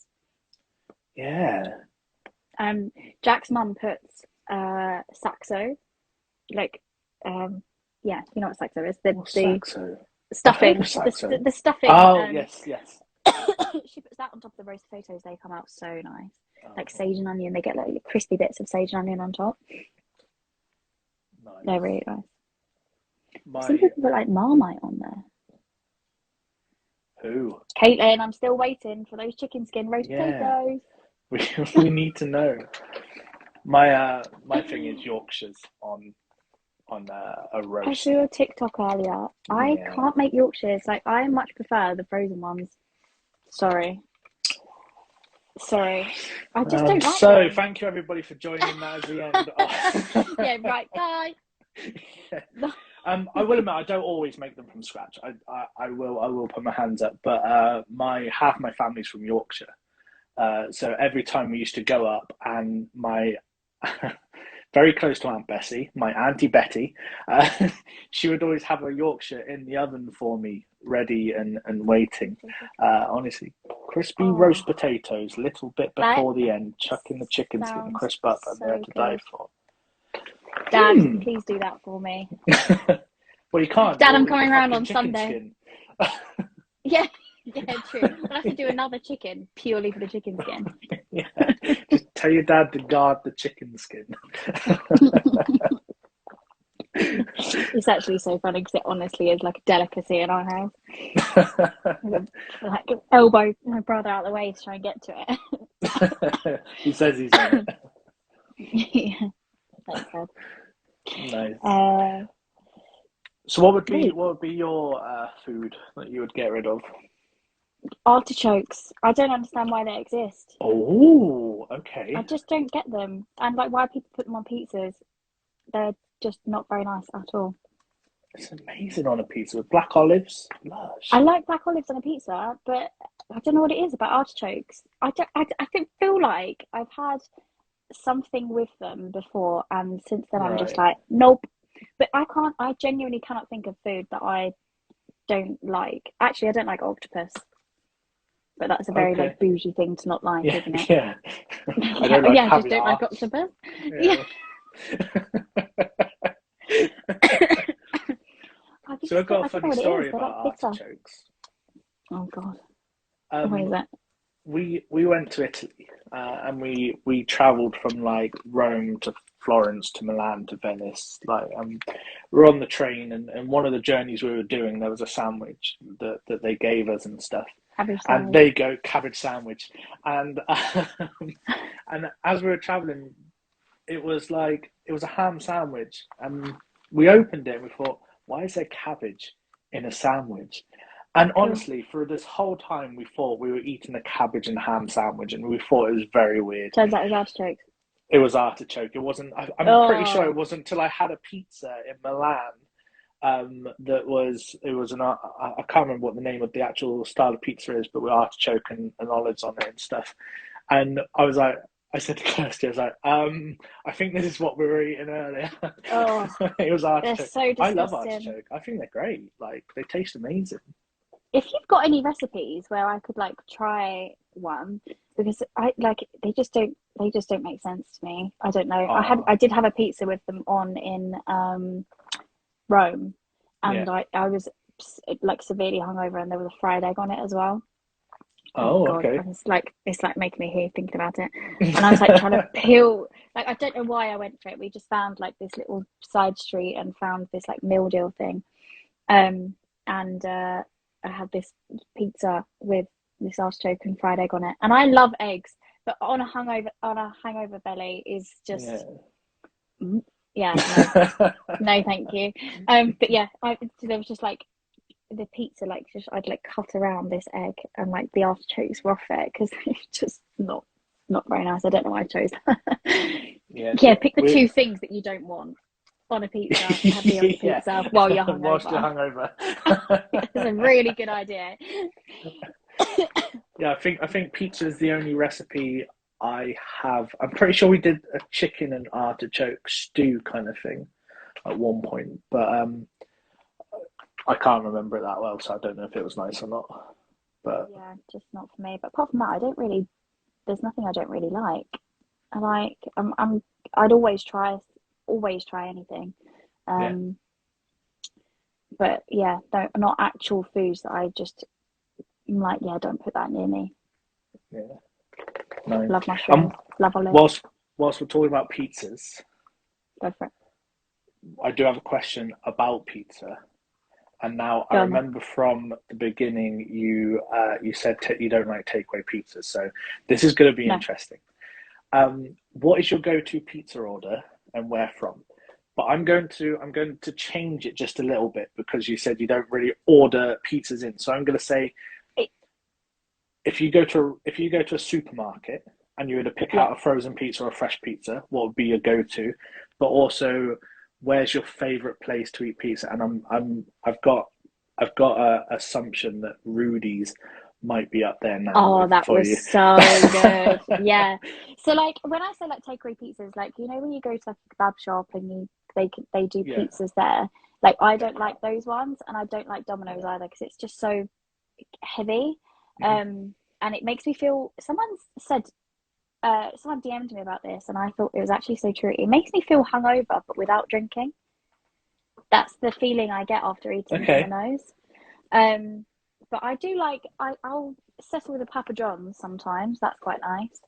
S2: Yeah.
S1: Um, Jack's mum puts saxo, like, yeah, you know what saxo is? The
S2: What's
S1: the
S2: Saxo? I've heard of
S1: stuffing,
S2: Saxo.
S1: the stuffing.
S2: Oh, yes, yes.
S1: She puts that on top of the roast potatoes. They come out so nice, like
S2: Oh,
S1: sage and onion. They get like crispy bits of sage and onion on top. They're
S2: nice.
S1: really nice. Some
S2: My
S1: people put like Marmite on there.
S2: who?
S1: Caitlin, I'm still waiting for those chicken skin roast
S2: Yeah,
S1: potatoes.
S2: we need to know. My thing is Yorkshires on on a
S1: I saw
S2: roast.
S1: your TikTok earlier. I
S2: Yeah.
S1: can't make Yorkshires. Like, I much prefer the frozen ones. Sorry. Sorry. I just don't like
S2: So
S1: them.
S2: thank you everybody for joining. That is the end of...
S1: Yeah, right. Bye.
S2: Yeah. I will admit I don't always make them from scratch. I will put my hands up, but half my family's from Yorkshire. So every time we used to go up, and my very close to Aunt Bessie, my Auntie Betty, she would always have a Yorkshire in the oven for me, ready and waiting. Honestly, crispy roast
S1: Oh,
S2: potatoes, little bit
S1: that
S2: before the end, chucking the chickens getting
S1: sounds
S2: crisp up, and they're
S1: so
S2: to die
S1: good.
S2: for.
S1: Dad, please do that for me.
S2: Well, you can't.
S1: Dad,
S2: You'll
S1: I'm
S2: eat the
S1: coming around
S2: fucking
S1: on
S2: chicken
S1: Sunday.
S2: skin.
S1: Yeah, yeah, true. We'll have to do another chicken purely for the chicken skin.
S2: Yeah, just tell your dad to guard the chicken skin.
S1: It's actually so funny because it honestly is like a delicacy in our house. Like elbow my brother out the way to try and get to
S2: it. He says he's on it.
S1: it. Yeah, that's
S2: Nice.
S1: sad.
S2: So what would
S1: Great.
S2: be your food that you would get rid of?
S1: Artichokes. I don't understand why they exist.
S2: Oh,
S1: I
S2: okay.
S1: just don't get them. And like why people put them on pizzas. They're just not very nice at all.
S2: It's amazing on a pizza with black olives.
S1: I
S2: Lush.
S1: like black olives on a pizza, but I don't know what it is about artichokes. I think feel like I've had something with them before, and since then I'm just
S2: Right.
S1: like, nope. But I genuinely cannot think of food that I don't like. Actually, I don't like octopus, but that's a very
S2: Okay.
S1: like bougie thing to not like,
S2: Yeah,
S1: isn't it?
S2: yeah. I
S1: Yeah,
S2: don't like
S1: yeah, I just don't
S2: caviar.
S1: like octopus. Yeah.
S2: Yeah. So I've got a
S1: I don't know
S2: funny
S1: what it is.
S2: story
S1: They're
S2: about
S1: like bitter.
S2: artichokes.
S1: Oh God. What
S2: Um,
S1: is it?
S2: we went to Italy, and we travelled from like Rome to Florence to Milan to Venice. Like we're on the train, and one of the journeys we were doing, there was a sandwich that they gave us and stuff.
S1: Cabbage
S2: And
S1: sandwich.
S2: there you go, cabbage sandwich. And and as we were travelling, it was a ham sandwich, and we opened it and we thought, why is there cabbage in a sandwich? And
S1: Cool.
S2: honestly, for this whole time, we thought we were eating a cabbage and ham sandwich, and we thought it was very weird.
S1: Turns out it's artichokes.
S2: It was artichoke. It wasn't. I'm pretty sure it
S1: Oh,
S2: wasn't until I had a pizza in Milan. That was it was an I can't remember what the name of the actual style of pizza is, but with artichoke and olives on it and stuff. And I was like, I said to Kirsty, I was like, I think this is what we were eating earlier.
S1: oh,
S2: It was
S1: they're
S2: artichoke.
S1: so
S2: I love
S1: disgusting.
S2: artichoke. I think they're great. Like they taste amazing.
S1: If you've got any recipes where I could like try one, because they just don't make sense to me. I don't know.
S2: Oh,
S1: I did have a pizza with them on in Rome,
S2: yeah.
S1: and I was like severely hungover, and there was a fried egg on it as well. Oh
S2: Oh,
S1: God,
S2: okay.
S1: it's like making me here thinking about it. And I was like trying to peel, like I don't know why I went for it. We just found like this little side street and found this like meal deal thing. And I had this pizza with this artichoke and fried egg on it. And I love eggs, but on a hangover belly is
S2: Yeah.
S1: just yeah, no, thank you. But yeah, there was just like the pizza, like just I'd like cut around this egg, and like the artichokes were off it because it's just not very nice. I don't know why I chose that.
S2: Yeah.
S1: Yeah, pick the
S2: We
S1: two things that you don't want on a pizza and have the other
S2: yeah.
S1: pizza while you're
S2: Whilst you're
S1: hungover.
S2: hungover.
S1: It's a really good idea.
S2: Yeah, I think pizza is the only recipe I have. I'm pretty sure we did a chicken and artichoke stew kind of thing at one point, but I can't remember it that well, so I don't know if it was nice or not. But
S1: Yeah, just not for me. But apart from that, I don't really. There's nothing I don't really like. I like. I'd always try anything.
S2: yeah,
S1: Um, but yeah, not actual foods that I just am like. Yeah, don't put that near me.
S2: yeah, no.
S1: Love
S2: Um,
S1: mushrooms. Love olives.
S2: whilst we're talking about pizzas,
S1: Go for it.
S2: I do have a question about pizza. And now I
S1: Go on then.
S2: remember from the beginning you said you don't like takeaway pizzas, so this is going to be
S1: No.
S2: interesting. What is your go-to pizza order and where from? but I'm going to change it just a little bit because you said you don't really order pizzas in. So I'm going to say
S1: It,
S2: if you go to a supermarket and you were to pick
S1: yeah.
S2: out a frozen pizza or a fresh pizza, what would be your go-to? But also, where's your favorite place to eat pizza? And I've got a assumption that Rudy's might be up there now
S1: Oh,
S2: with
S1: that
S2: for
S1: was
S2: you.
S1: so good. Yeah. So like when I say like takeaway pizzas, like when you go to like a kebab shop and they do
S2: Yeah.
S1: pizzas there. Like I don't like those ones, and I don't like Domino's either because it's just so heavy.
S2: Mhm.
S1: And it makes me feel. Someone DM'd me about this, and I thought it was actually so true. It makes me feel hungover, but without drinking. That's the feeling I get after eating
S2: Okay.
S1: Domino's. Um, but I do like I'll settle with a Papa John's sometimes. That's quite nice.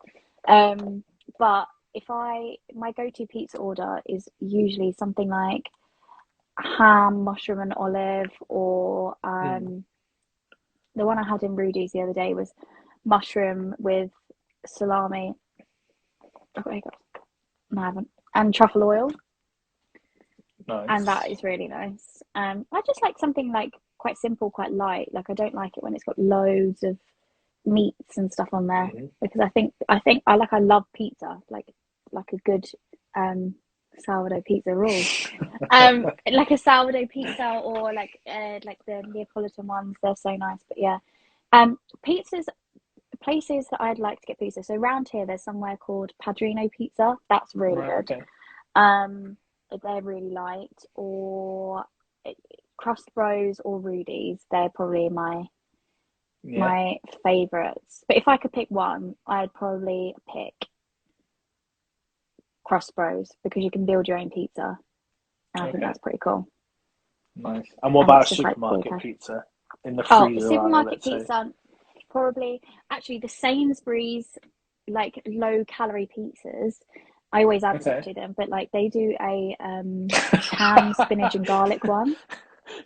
S1: But if I my go-to pizza order is usually something like ham, mushroom, and olive, or
S2: Mm.
S1: the one I had in Rudy's the other day was mushroom with salami. Oh my God, no, I haven't. And truffle oil, and that
S2: Nice.
S1: is really nice. I just like something like quite simple, quite light. Like I don't like it when it's got loads of meats and stuff on there
S2: Mhm.
S1: because I think I love pizza like a good um sourdough pizza rules. Like a sourdough pizza or like the Neapolitan ones, they're so nice. But yeah, pizzas places that I'd like to get pizza. So around here, there's somewhere called Padrino Pizza. That's really
S2: Right.
S1: good.
S2: Okay.
S1: Um, they're really light, or Crust Bros or Rudy's. They're probably
S2: Yeah.
S1: my favorites. But if I could pick one, I'd probably pick Crust Bros because you can build your own pizza, and I think
S2: Okay.
S1: that's pretty cool.
S2: Nice. And what
S1: And
S2: about
S1: it's
S2: a
S1: just like fully
S2: supermarket
S1: packed.
S2: pizza in the
S1: Oh,
S2: freezer aisle,
S1: supermarket
S2: let's say?
S1: pizza, probably actually the Sainsbury's like low calorie pizzas. I always add stuff
S2: Okay.
S1: to them, but like they do a ham, spinach, and garlic one.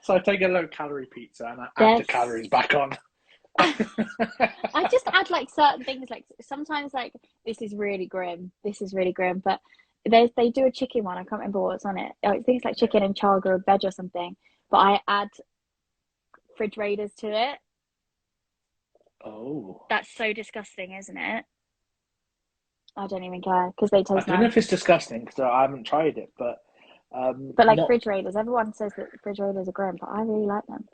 S2: So I take a low calorie pizza and I add the
S1: There's
S2: calories back on.
S1: I just add like certain things. Like sometimes, like this is really grim. This is really grim. But they do a chicken one. I can't remember what's on it. Oh, I think it's like
S2: Yeah.
S1: chicken and chaga or veg or something. But I add fridge raiders to it.
S2: Oh.
S1: That's so disgusting, isn't it? I don't even care because they
S2: I
S1: taste
S2: don't know
S1: nice.
S2: if it's disgusting because I haven't tried it, but
S1: But like
S2: not.
S1: fridge raiders, everyone says that fridge raiders are grim, but I really like them.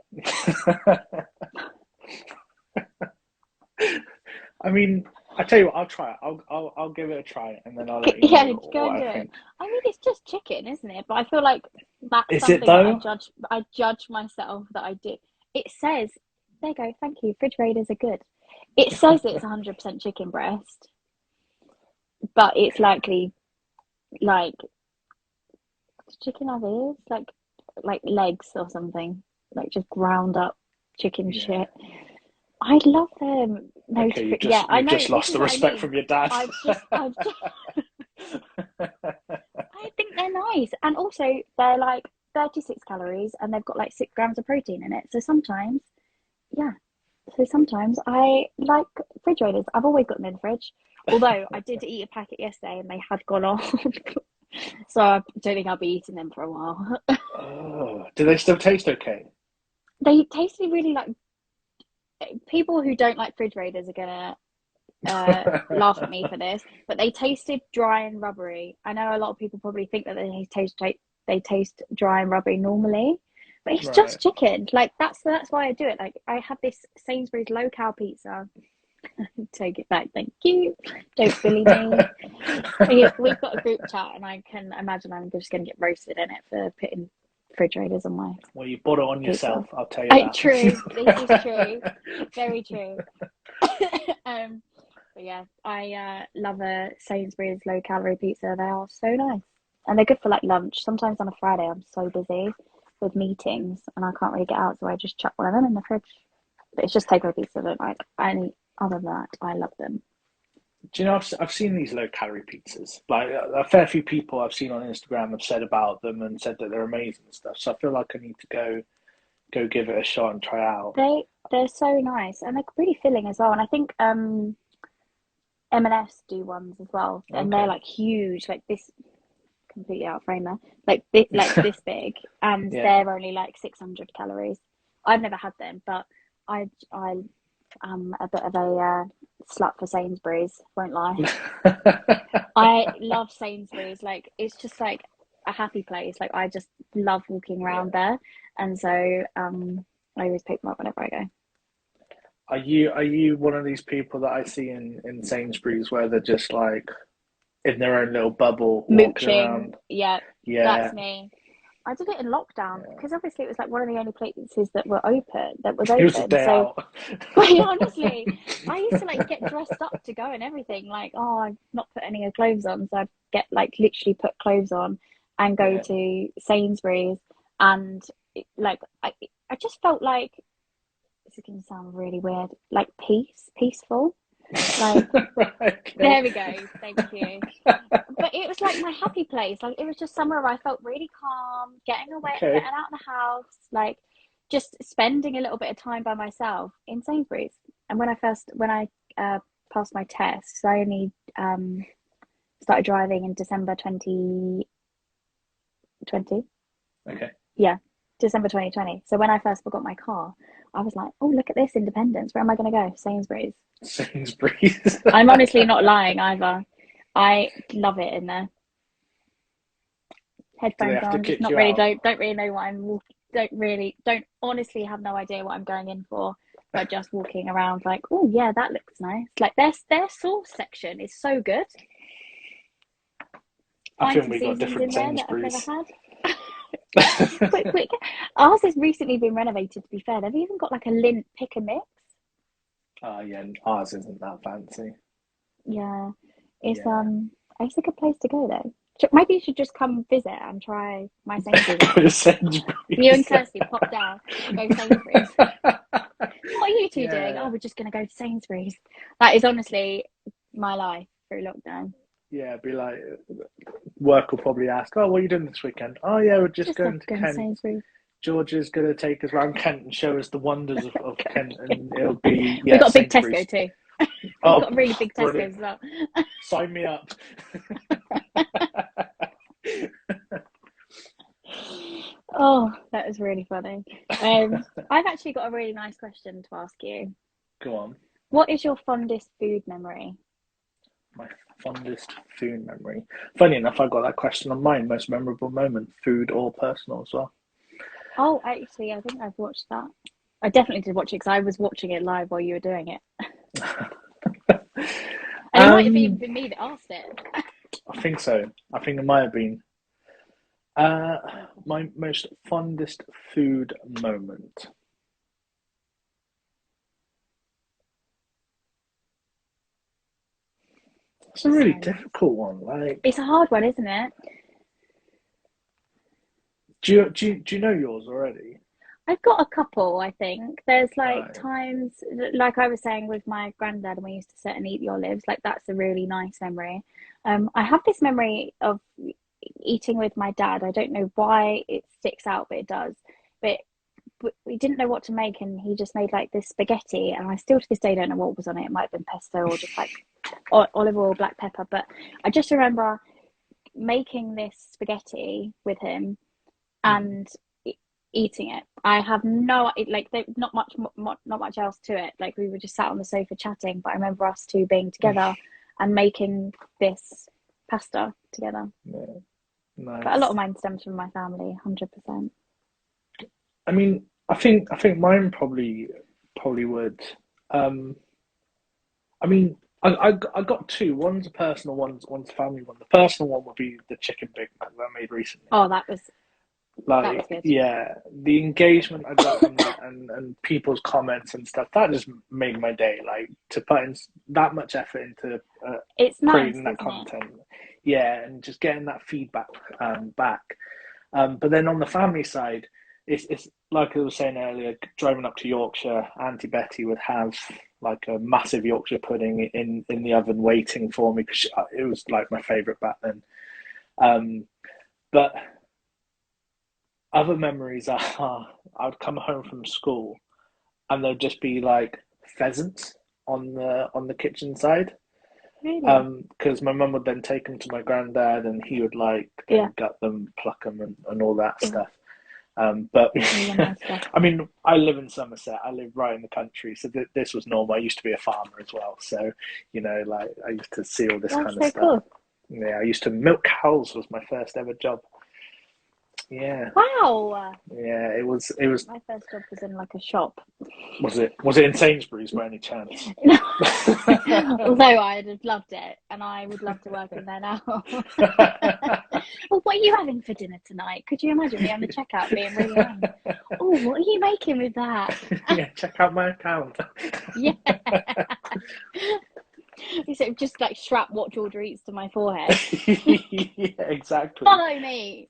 S2: I mean, I tell you what, I'll try it. I'll give it a try, and then I'll let you
S1: Yeah,
S2: know
S1: go and
S2: what
S1: do
S2: I
S1: it.
S2: think.
S1: I mean, it's just chicken, isn't it? But I feel like that's
S2: Is it
S1: something that
S2: though?
S1: I judge myself that I do. It says, there you go, thank you. Fridge raiders are good. It says it's 100% chicken breast, but it's
S2: Okay.
S1: likely like chicken have ears, like legs or something, like just ground up chicken
S2: Yeah.
S1: shit. I love them. No,
S2: Okay.
S1: yeah, I
S2: You've
S1: know.
S2: just
S1: This
S2: lost
S1: is
S2: the
S1: what I
S2: respect
S1: mean.
S2: from your dad.
S1: I've just I think they're nice. And also, they're like 36 calories and they've got like 6 grams of protein in it. So sometimes, yeah. So sometimes I like refrigerators. I've always got them in the fridge. Although I did eat a packet yesterday and they had gone off. So I don't think I'll be eating them for a while.
S2: Oh, do they still taste okay?
S1: They tasted really like people who don't like refrigerators are gonna laugh at me for this, but they tasted dry and rubbery. I know a lot of people probably think that they taste dry and rubbery normally, but it's
S2: Right.
S1: just chicken. Like that's why I do it. Like I had this Sainsbury's low cal pizza. Take it back, thank you. Don't bully me. We've got a group chat, and I can imagine I'm just going to get roasted in it for putting refrigerators on my
S2: Well, you bought it on
S1: pizza.
S2: yourself, I'll tell you
S1: True. This is
S2: that.
S1: true. Very true. um, but yeah, I love a Sainsbury's low calorie pizza. They are so nice. And they're good for like lunch. Sometimes on a Friday I'm so busy with meetings and I can't really get out, so I just chuck one of them in the fridge. But it's just takeaway pizza I don't like. Any other than that, I love them.
S2: Do you know, I've seen these low calorie pizzas. Like a fair few people I've seen on Instagram have said about them and said that they're amazing and stuff. So I feel like I need to go give it a shot and try out.
S1: They're so nice and they're really filling as well. And I think M&S do ones as well, and they're
S2: Okay.
S1: like huge, like this completely out of frame there. Like this big, and
S2: Yeah.
S1: they're only like 600 calories. I've never had them, but I am a bit of a slut for Sainsbury's. Won't lie. I love Sainsbury's. Like it's just like a happy place. Like I just love walking around
S2: Yeah.
S1: there, and so I always pick them up whenever I go.
S2: Are you one of these people that I see in Sainsbury's where they're just like in their own little bubble walking
S1: Mooching,
S2: around?
S1: yeah, that's
S2: Yeah.
S1: me. I did it in lockdown
S2: Yeah.
S1: because obviously it was like one of the only places that was
S2: It was a
S1: open.
S2: day
S1: So
S2: out.
S1: quite honestly, I used to like get dressed up to go and everything. Like, oh, I've not put any clothes on, so I'd get like literally put clothes on and go
S2: Yeah.
S1: to Sainsbury's, and like I just felt like this is going to sound really weird, like peaceful. Like
S2: Okay.
S1: there we go, thank you. But it was like my happy place. Like it was just somewhere where I felt really calm, getting away, getting
S2: Okay.
S1: out of the house, like just spending a little bit of time by myself in Sainsbury's. And when I passed my test, so I only started driving in December 2020.
S2: Okay.
S1: Yeah, December 2020. So when I first got my car, I was like, oh, look at this independence. Where am I going to go? Sainsbury's.
S2: Sainsbury's.
S1: I'm honestly not lying either. I love it in there.
S2: Do they
S1: Headphones
S2: have to
S1: on, just
S2: kick
S1: not
S2: you
S1: really
S2: out?
S1: don't really know what I'm walking. Don't honestly have no idea what I'm going in for, but just walking around like, oh yeah, that looks nice. Like their sauce section is so good.
S2: I
S1: Find
S2: think
S1: some
S2: we got
S1: seasonings in
S2: different
S1: there that I've never
S2: Sainsbury's.
S1: had. Quick. Ours has recently been renovated. To be fair, they've even got like a lint pick and mix.
S2: Oh yeah, ours isn't that fancy.
S1: Yeah,
S2: Yeah.
S1: it's a good place to go though. Maybe you should just come visit and try my Sainsbury's
S2: Go to
S1: offer. You and
S2: Sainsbury's.
S1: Kirsty pop down and go Sainsbury's. What are you two doing? Oh,
S2: Yeah.
S1: we're just going to go to Sainsbury's. That is honestly my life through lockdown.
S2: Yeah, be like, work will probably ask, oh, what are you doing this weekend? Oh, yeah, we're just
S1: Just love
S2: going to
S1: going to
S2: Kent.
S1: Sainsbury's.
S2: Georgia's going to take us around Kent and show us the wonders of Kent, and it'll be,
S1: We've
S2: yeah,
S1: got a big Tesco
S2: Sainsbury's.
S1: too. We've
S2: Oh,
S1: got a really big Tesco
S2: brilliant.
S1: as well.
S2: Sign me up.
S1: Oh, that was really funny. I've actually got a really nice question to ask you.
S2: Go on.
S1: What is your fondest food memory?
S2: My fondest food memory. Funny enough, I got that question on mine. Most memorable moment, food or personal as well.
S1: Oh, actually, I think I've watched that. I definitely did watch it because I was watching it live while you were doing it. And it might have even
S2: um,
S1: been me that asked it.
S2: I think so. I think it might have been. My most fondest food moment. It's a really
S1: Silence.
S2: difficult one. Like,
S1: It's a hard one, isn't it?
S2: do you know yours already?
S1: I've got a couple, I think. There's like
S2: Right.
S1: times, like I was saying with my granddad, when we used to sit and eat the olives, like that's a really nice memory. I have this memory of eating with my dad. I don't know why it sticks out, but it does. But we didn't know what to make, and he just made like this spaghetti, and I still to this day don't know what was on it. It might have been pesto or just like olive oil, black pepper. But I just remember making this spaghetti with him
S2: Mm.
S1: and eating it. I have no like not much else to it. Like we were just sat on the sofa chatting, but I remember us two being together and making this pasta together.
S2: Yeah,
S1: But a lot of
S2: nice.
S1: mine stems from my family, 100%.
S2: I mean, I think mine probably would. Um, I mean, I got two. One's a personal, one's a family one. The personal one would be the chicken Big Mac that I made recently.
S1: Oh, that was
S2: Like,
S1: good.
S2: yeah, the engagement I got from that, and people's comments and stuff, that just made my day. Like, to put in that much effort into
S1: It's nice,
S2: creating that
S1: isn't it?
S2: content, yeah, and just getting that feedback back. But then on the family side, it's like I was saying earlier, driving up to Yorkshire, Auntie Betty would have like a massive Yorkshire pudding in the oven waiting for me because it was like my favourite back then. Um, but other memories are I'd come home from school and there'd just be like pheasants on the kitchen side.
S1: Really?
S2: Because my mum would then take them to my granddad, and he would like
S1: Yeah.
S2: then gut them, pluck them, and all that
S1: Yeah.
S2: stuff. But
S1: All the nice stuff.
S2: I mean, I live in Somerset. I live right in the country, so this was normal. I used to be a farmer as well, so like I used to see all this
S1: That's
S2: kind of
S1: so
S2: stuff.
S1: cool.
S2: Yeah, I used to milk cows. Was my first ever job. Yeah,
S1: Wow.
S2: yeah. It was.
S1: My first job was in like a shop.
S2: Was it in Sainsbury's by any chance?
S1: Although I'd have loved it, and I would love to work in there now. Well, what are you having for dinner tonight? Could you imagine me on the checkout being really young? Oh, what are you making with that?
S2: Yeah, check out my account.
S1: Yeah. So just like strap WhatGeorgiaEats to my forehead.
S2: Yeah, exactly.
S1: Follow me.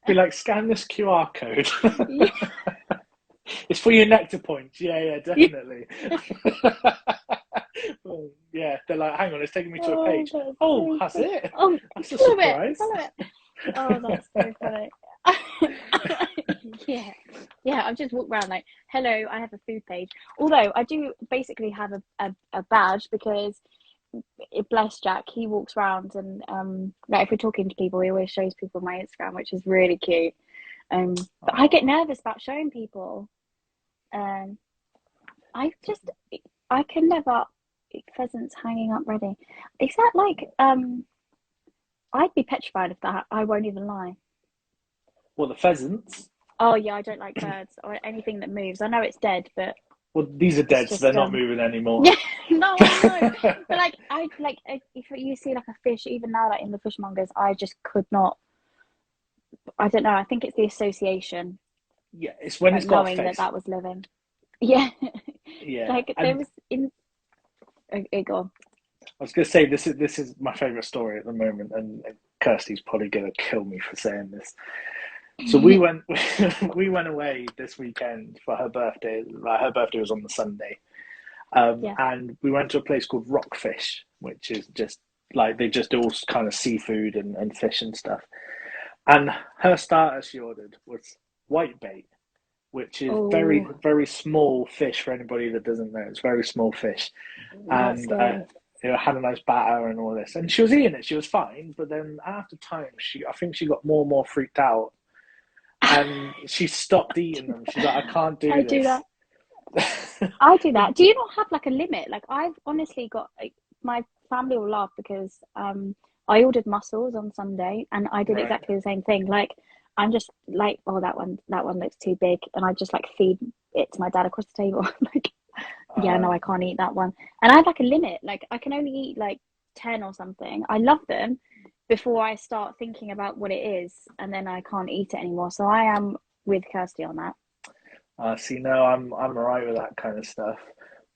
S2: Be like, scan this QR code.
S1: Yeah.
S2: It's for your nectar points. Yeah, definitely. Well, yeah, they're like, hang on, it's taking me to a
S1: Oh,
S2: page.
S1: that's
S2: Oh,
S1: so
S2: has
S1: funny.
S2: it?
S1: Oh,
S2: That's a
S1: follow it.
S2: surprise.
S1: Follow it. Oh, that's so funny. Yeah. Yeah, I've just walked around like, hello, I have a food page. Although I do basically have a badge because bless Jack, he walks around and like if we're talking to people, he always shows people my Instagram, which is really cute. But I get nervous about showing people. Um, I just I can never pheasants hanging up ready. Is that like I'd be petrified of that. I won't even lie.
S2: Well, the pheasants.
S1: Oh yeah, I don't like birds or anything that moves. I know it's dead, but
S2: Well, these are
S1: it's
S2: dead, so they're
S1: just
S2: not moving anymore.
S1: yeah, no, I know. But like I like if you see like a fish, even now like in the fishmongers, I just could not. I don't know. I think it's the association,
S2: Yeah, it's when
S1: like
S2: it's got a
S1: knowing that
S2: face.
S1: that was living. Yeah,
S2: Yeah,
S1: like there
S2: and
S1: was in. Okay, go on.
S2: I was gonna say this is my favorite story at the moment, and Kirsty's probably gonna kill me for saying this. So we went we went away this weekend for her birthday. Like her birthday was on the Sunday,
S1: Yeah.
S2: and we went to a place called Rockfish, which is just like they just do all kind of seafood and fish and stuff. And her starter she ordered was whitebait, which is very
S1: Oh,
S2: very small fish for anybody that doesn't know. It's very small fish,
S1: that's
S2: and
S1: scary.
S2: had a nice batter and all this. And she was eating it. She was fine, but then after time, I think she got more and more freaked out, and she stopped eating them. She's like, I can't
S1: I
S2: do
S1: do
S2: this.
S1: that. I do that. Do you not have like a limit? Like I've honestly got like my family will laugh because I ordered mussels on Sunday and I did
S2: Right.
S1: exactly the same thing. Like I'm just like, oh that one looks too big and I just like feed it to my dad across the table. Like, yeah, no,
S2: Uh,
S1: I can't eat that one. And I have like a limit. Like I can only eat like 10 or something. I love them before I start thinking about what it is and then I can't eat it anymore. So I am with Kirsty on that.
S2: See, no, I'm alright with that kind of stuff.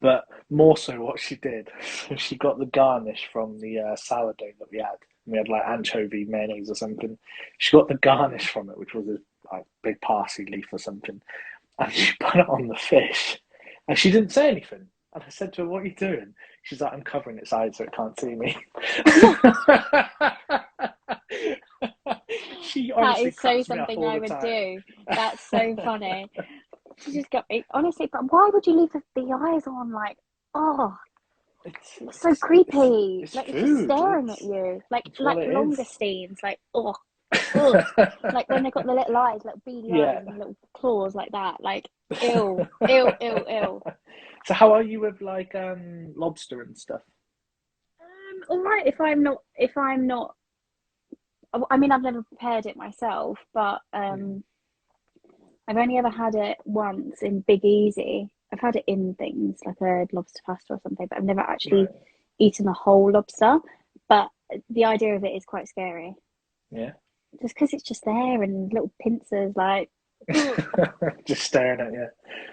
S2: But more so, what she did, she got the garnish from the sourdough that we had. We had like anchovy mayonnaise or something. She got the garnish from it, which was a like big parsley leaf or something, and she put it on the fish, and she didn't say anything. And I said to her, "What are you doing?" She's like, "I'm covering its eyes so it can't see me." She
S1: That
S2: honestly
S1: is so
S2: cracks me up
S1: something
S2: all
S1: I
S2: the
S1: would
S2: time.
S1: do. That's so funny. She just got me honestly, but why would you leave the eyes on? Like, oh,
S2: It's
S1: it's so
S2: it's it's,
S1: creepy.
S2: it's
S1: Like it's just
S2: food.
S1: staring at you.
S2: It's what
S1: Like
S2: it is.
S1: langoustines. Like, oh, ugh. Like when they got the little eyes, like beady eyes
S2: Yeah.
S1: and little claws like that. Like, ew, ew, ew, ew.
S2: So how are you with like lobster and stuff?
S1: All right. If I'm not. I mean, I've never prepared it myself, but
S2: Mm.
S1: I've only ever had it once in Big Easy. I've had it in things like a lobster pasta or something, but I've never actually
S2: Right.
S1: eaten a whole lobster. But the idea of it is quite scary,
S2: Yeah.
S1: just because it's just there and little pincers, like, ugh.
S2: Just staring at you.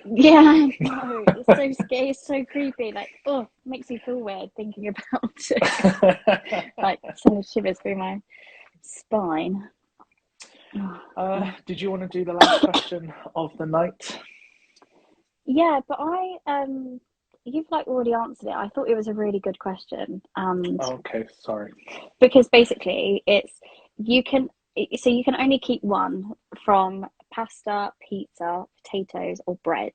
S1: Yeah, I know. It's so scary. It's so creepy. Like, oh, makes me feel weird thinking about it. Like, sending shivers through my spine.
S2: Did you want to do the last question of the night?
S1: Yeah, but you've like already answered it. I thought it was a really good question, and
S2: Okay, sorry.
S1: because basically you can you can only keep one from pasta, pizza, potatoes, or bread.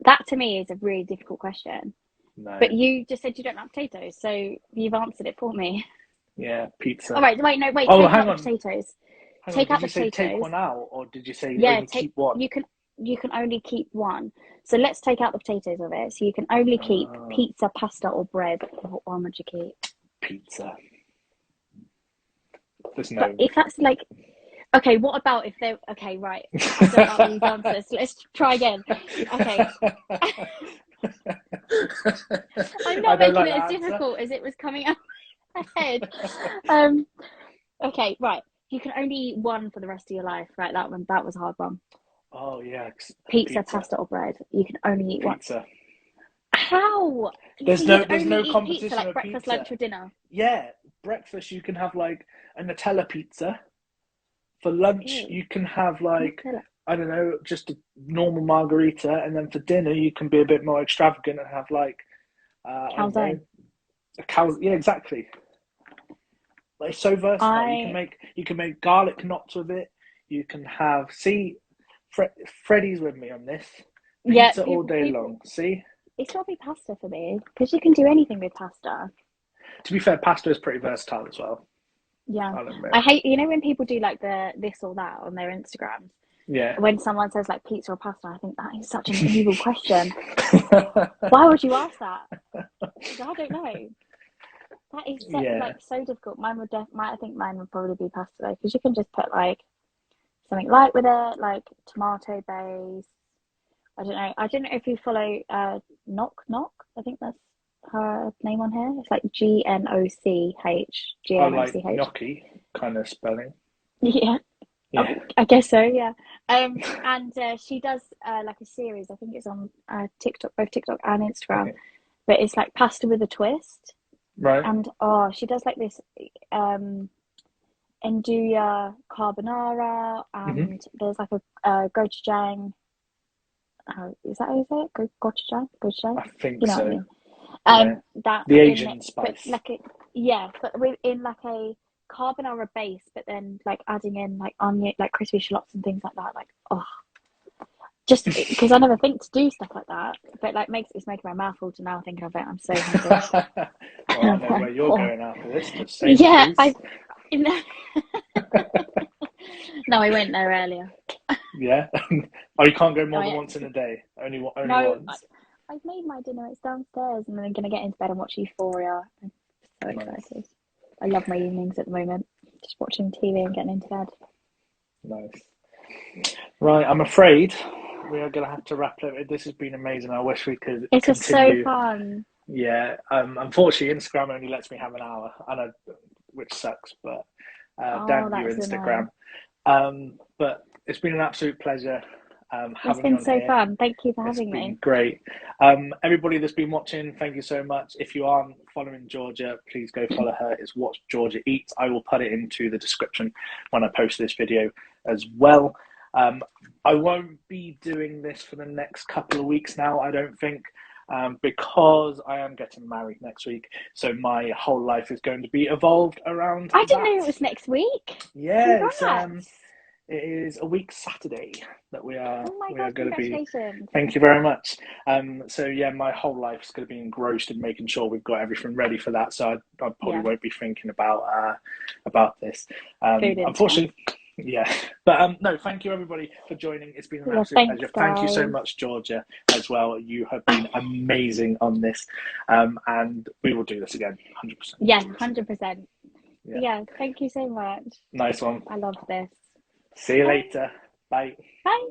S1: That to me is a really difficult question
S2: No.
S1: But you just said you don't like potatoes, so you've answered it for me.
S2: Yeah, pizza.
S1: All right, wait, no, wait,
S2: Oh,
S1: take
S2: hang
S1: out the
S2: on.
S1: potatoes.
S2: Hang on.
S1: Take
S2: Did
S1: out
S2: you
S1: the
S2: say take
S1: potatoes.
S2: one out, or did you say
S1: Yeah,
S2: only keep one?
S1: you can only keep one. So let's take out the potatoes of it. So you can only keep pizza, pasta, or bread. What one would you keep?
S2: Pizza. There's no.
S1: But if that's like, okay, what about if they're okay, right? I don't like these answers. Let's try again. Okay. I'm not making it as difficult as it was coming out of my head. Okay, right. You can only eat one for the rest of your life, right? That was a hard one.
S2: Oh yeah,
S1: Pizza, pasta, or bread. You can only eat
S2: pizza.
S1: one. How?
S2: There's
S1: so
S2: no
S1: eat
S2: competition
S1: pizza like
S2: with
S1: breakfast,
S2: pizza.
S1: lunch, or dinner.
S2: Yeah, breakfast you can have like a Nutella pizza. For lunch
S1: Ew.
S2: you can have like
S1: Nutella.
S2: I don't know, just a normal margarita, and then for dinner you can be a bit more extravagant and have like I don't know, a cow. Yeah, exactly. Like, it's so versatile. You can make garlic knots with it. You can have Freddie's with me on this.
S1: Yeah,
S2: Pizza all day long. See,
S1: it's got to be pasta for me because you can do anything with pasta.
S2: to be fair, pasta is pretty versatile as well.
S1: Yeah,
S2: I'll admit.
S1: I hate when people do like the this or that on their Instagrams.
S2: Yeah.
S1: When someone says like pizza or pasta, I think that is such an evil question. Why would you ask that? I don't know. That is like so difficult. I think mine would probably be pasta though, because you can just put like something light with it, like tomato base. I don't know if you follow Knock Knock. I think that's her name on here. It's like GNOCH.
S2: I like gnocchi kind of spelling.
S1: Yeah.
S2: Yeah.
S1: I guess so, yeah. And she does like a series. I think it's on TikTok, both TikTok and Instagram. Okay. But it's like pasta with a twist.
S2: Right.
S1: And she does like this Nduja carbonara, and there's like a gochujang. Is that how you say it? Gochujang?
S2: I think
S1: you know
S2: so.
S1: What I mean?
S2: That the Asian spice.
S1: But in like a carbonara base, but then like adding in like onion, like crispy shallots and things like that. Like just because I never think to do stuff like that, but like it's making my mouth water now thinking of it. I'm so hungry.
S2: Well, I know where you're going after this. Just
S1: No, I went there earlier.
S2: Yeah. Oh, you can't go more than once in a day. Only once.
S1: I've made my dinner. It's downstairs, and then I'm gonna get into bed and watch Euphoria. I'm so excited. I love my evenings at the moment. Just watching TV and getting into bed.
S2: Nice. Right, I'm afraid we are gonna have to wrap it. This has been amazing. I wish we could.
S1: It's just so fun.
S2: Yeah. Unfortunately, Instagram only lets me have an hour. I know, which sucks, but damn you, Instagram. But it's been an absolute pleasure.
S1: It's been so fun. Thank you for having me.
S2: It's been great. Everybody that's been watching, thank you so much. If you aren't following Georgia, please go follow her. It's WhatGeorgiaEats. I will put it into the description when I post this video as well. I won't be doing this for the next couple of weeks now, I don't think, because I am getting married next week. So my whole life is going to be evolved around
S1: I didn't know it was next week.
S2: Yeah, it is a week Saturday that we are going to be. Thank you very much. So yeah, my whole life is going to be engrossed in making sure we've got everything ready for that. So I probably won't be thinking about this. Unfortunately, yeah. But no, thank you everybody for joining. It's been an absolute pleasure. Thank you so much, Georgia, as well. You have been amazing on this, and we will do this again, 100%.
S1: Yeah, 100%. Yeah, thank you so much.
S2: Nice one.
S1: I love this.
S2: See you later. Bye.
S1: Bye.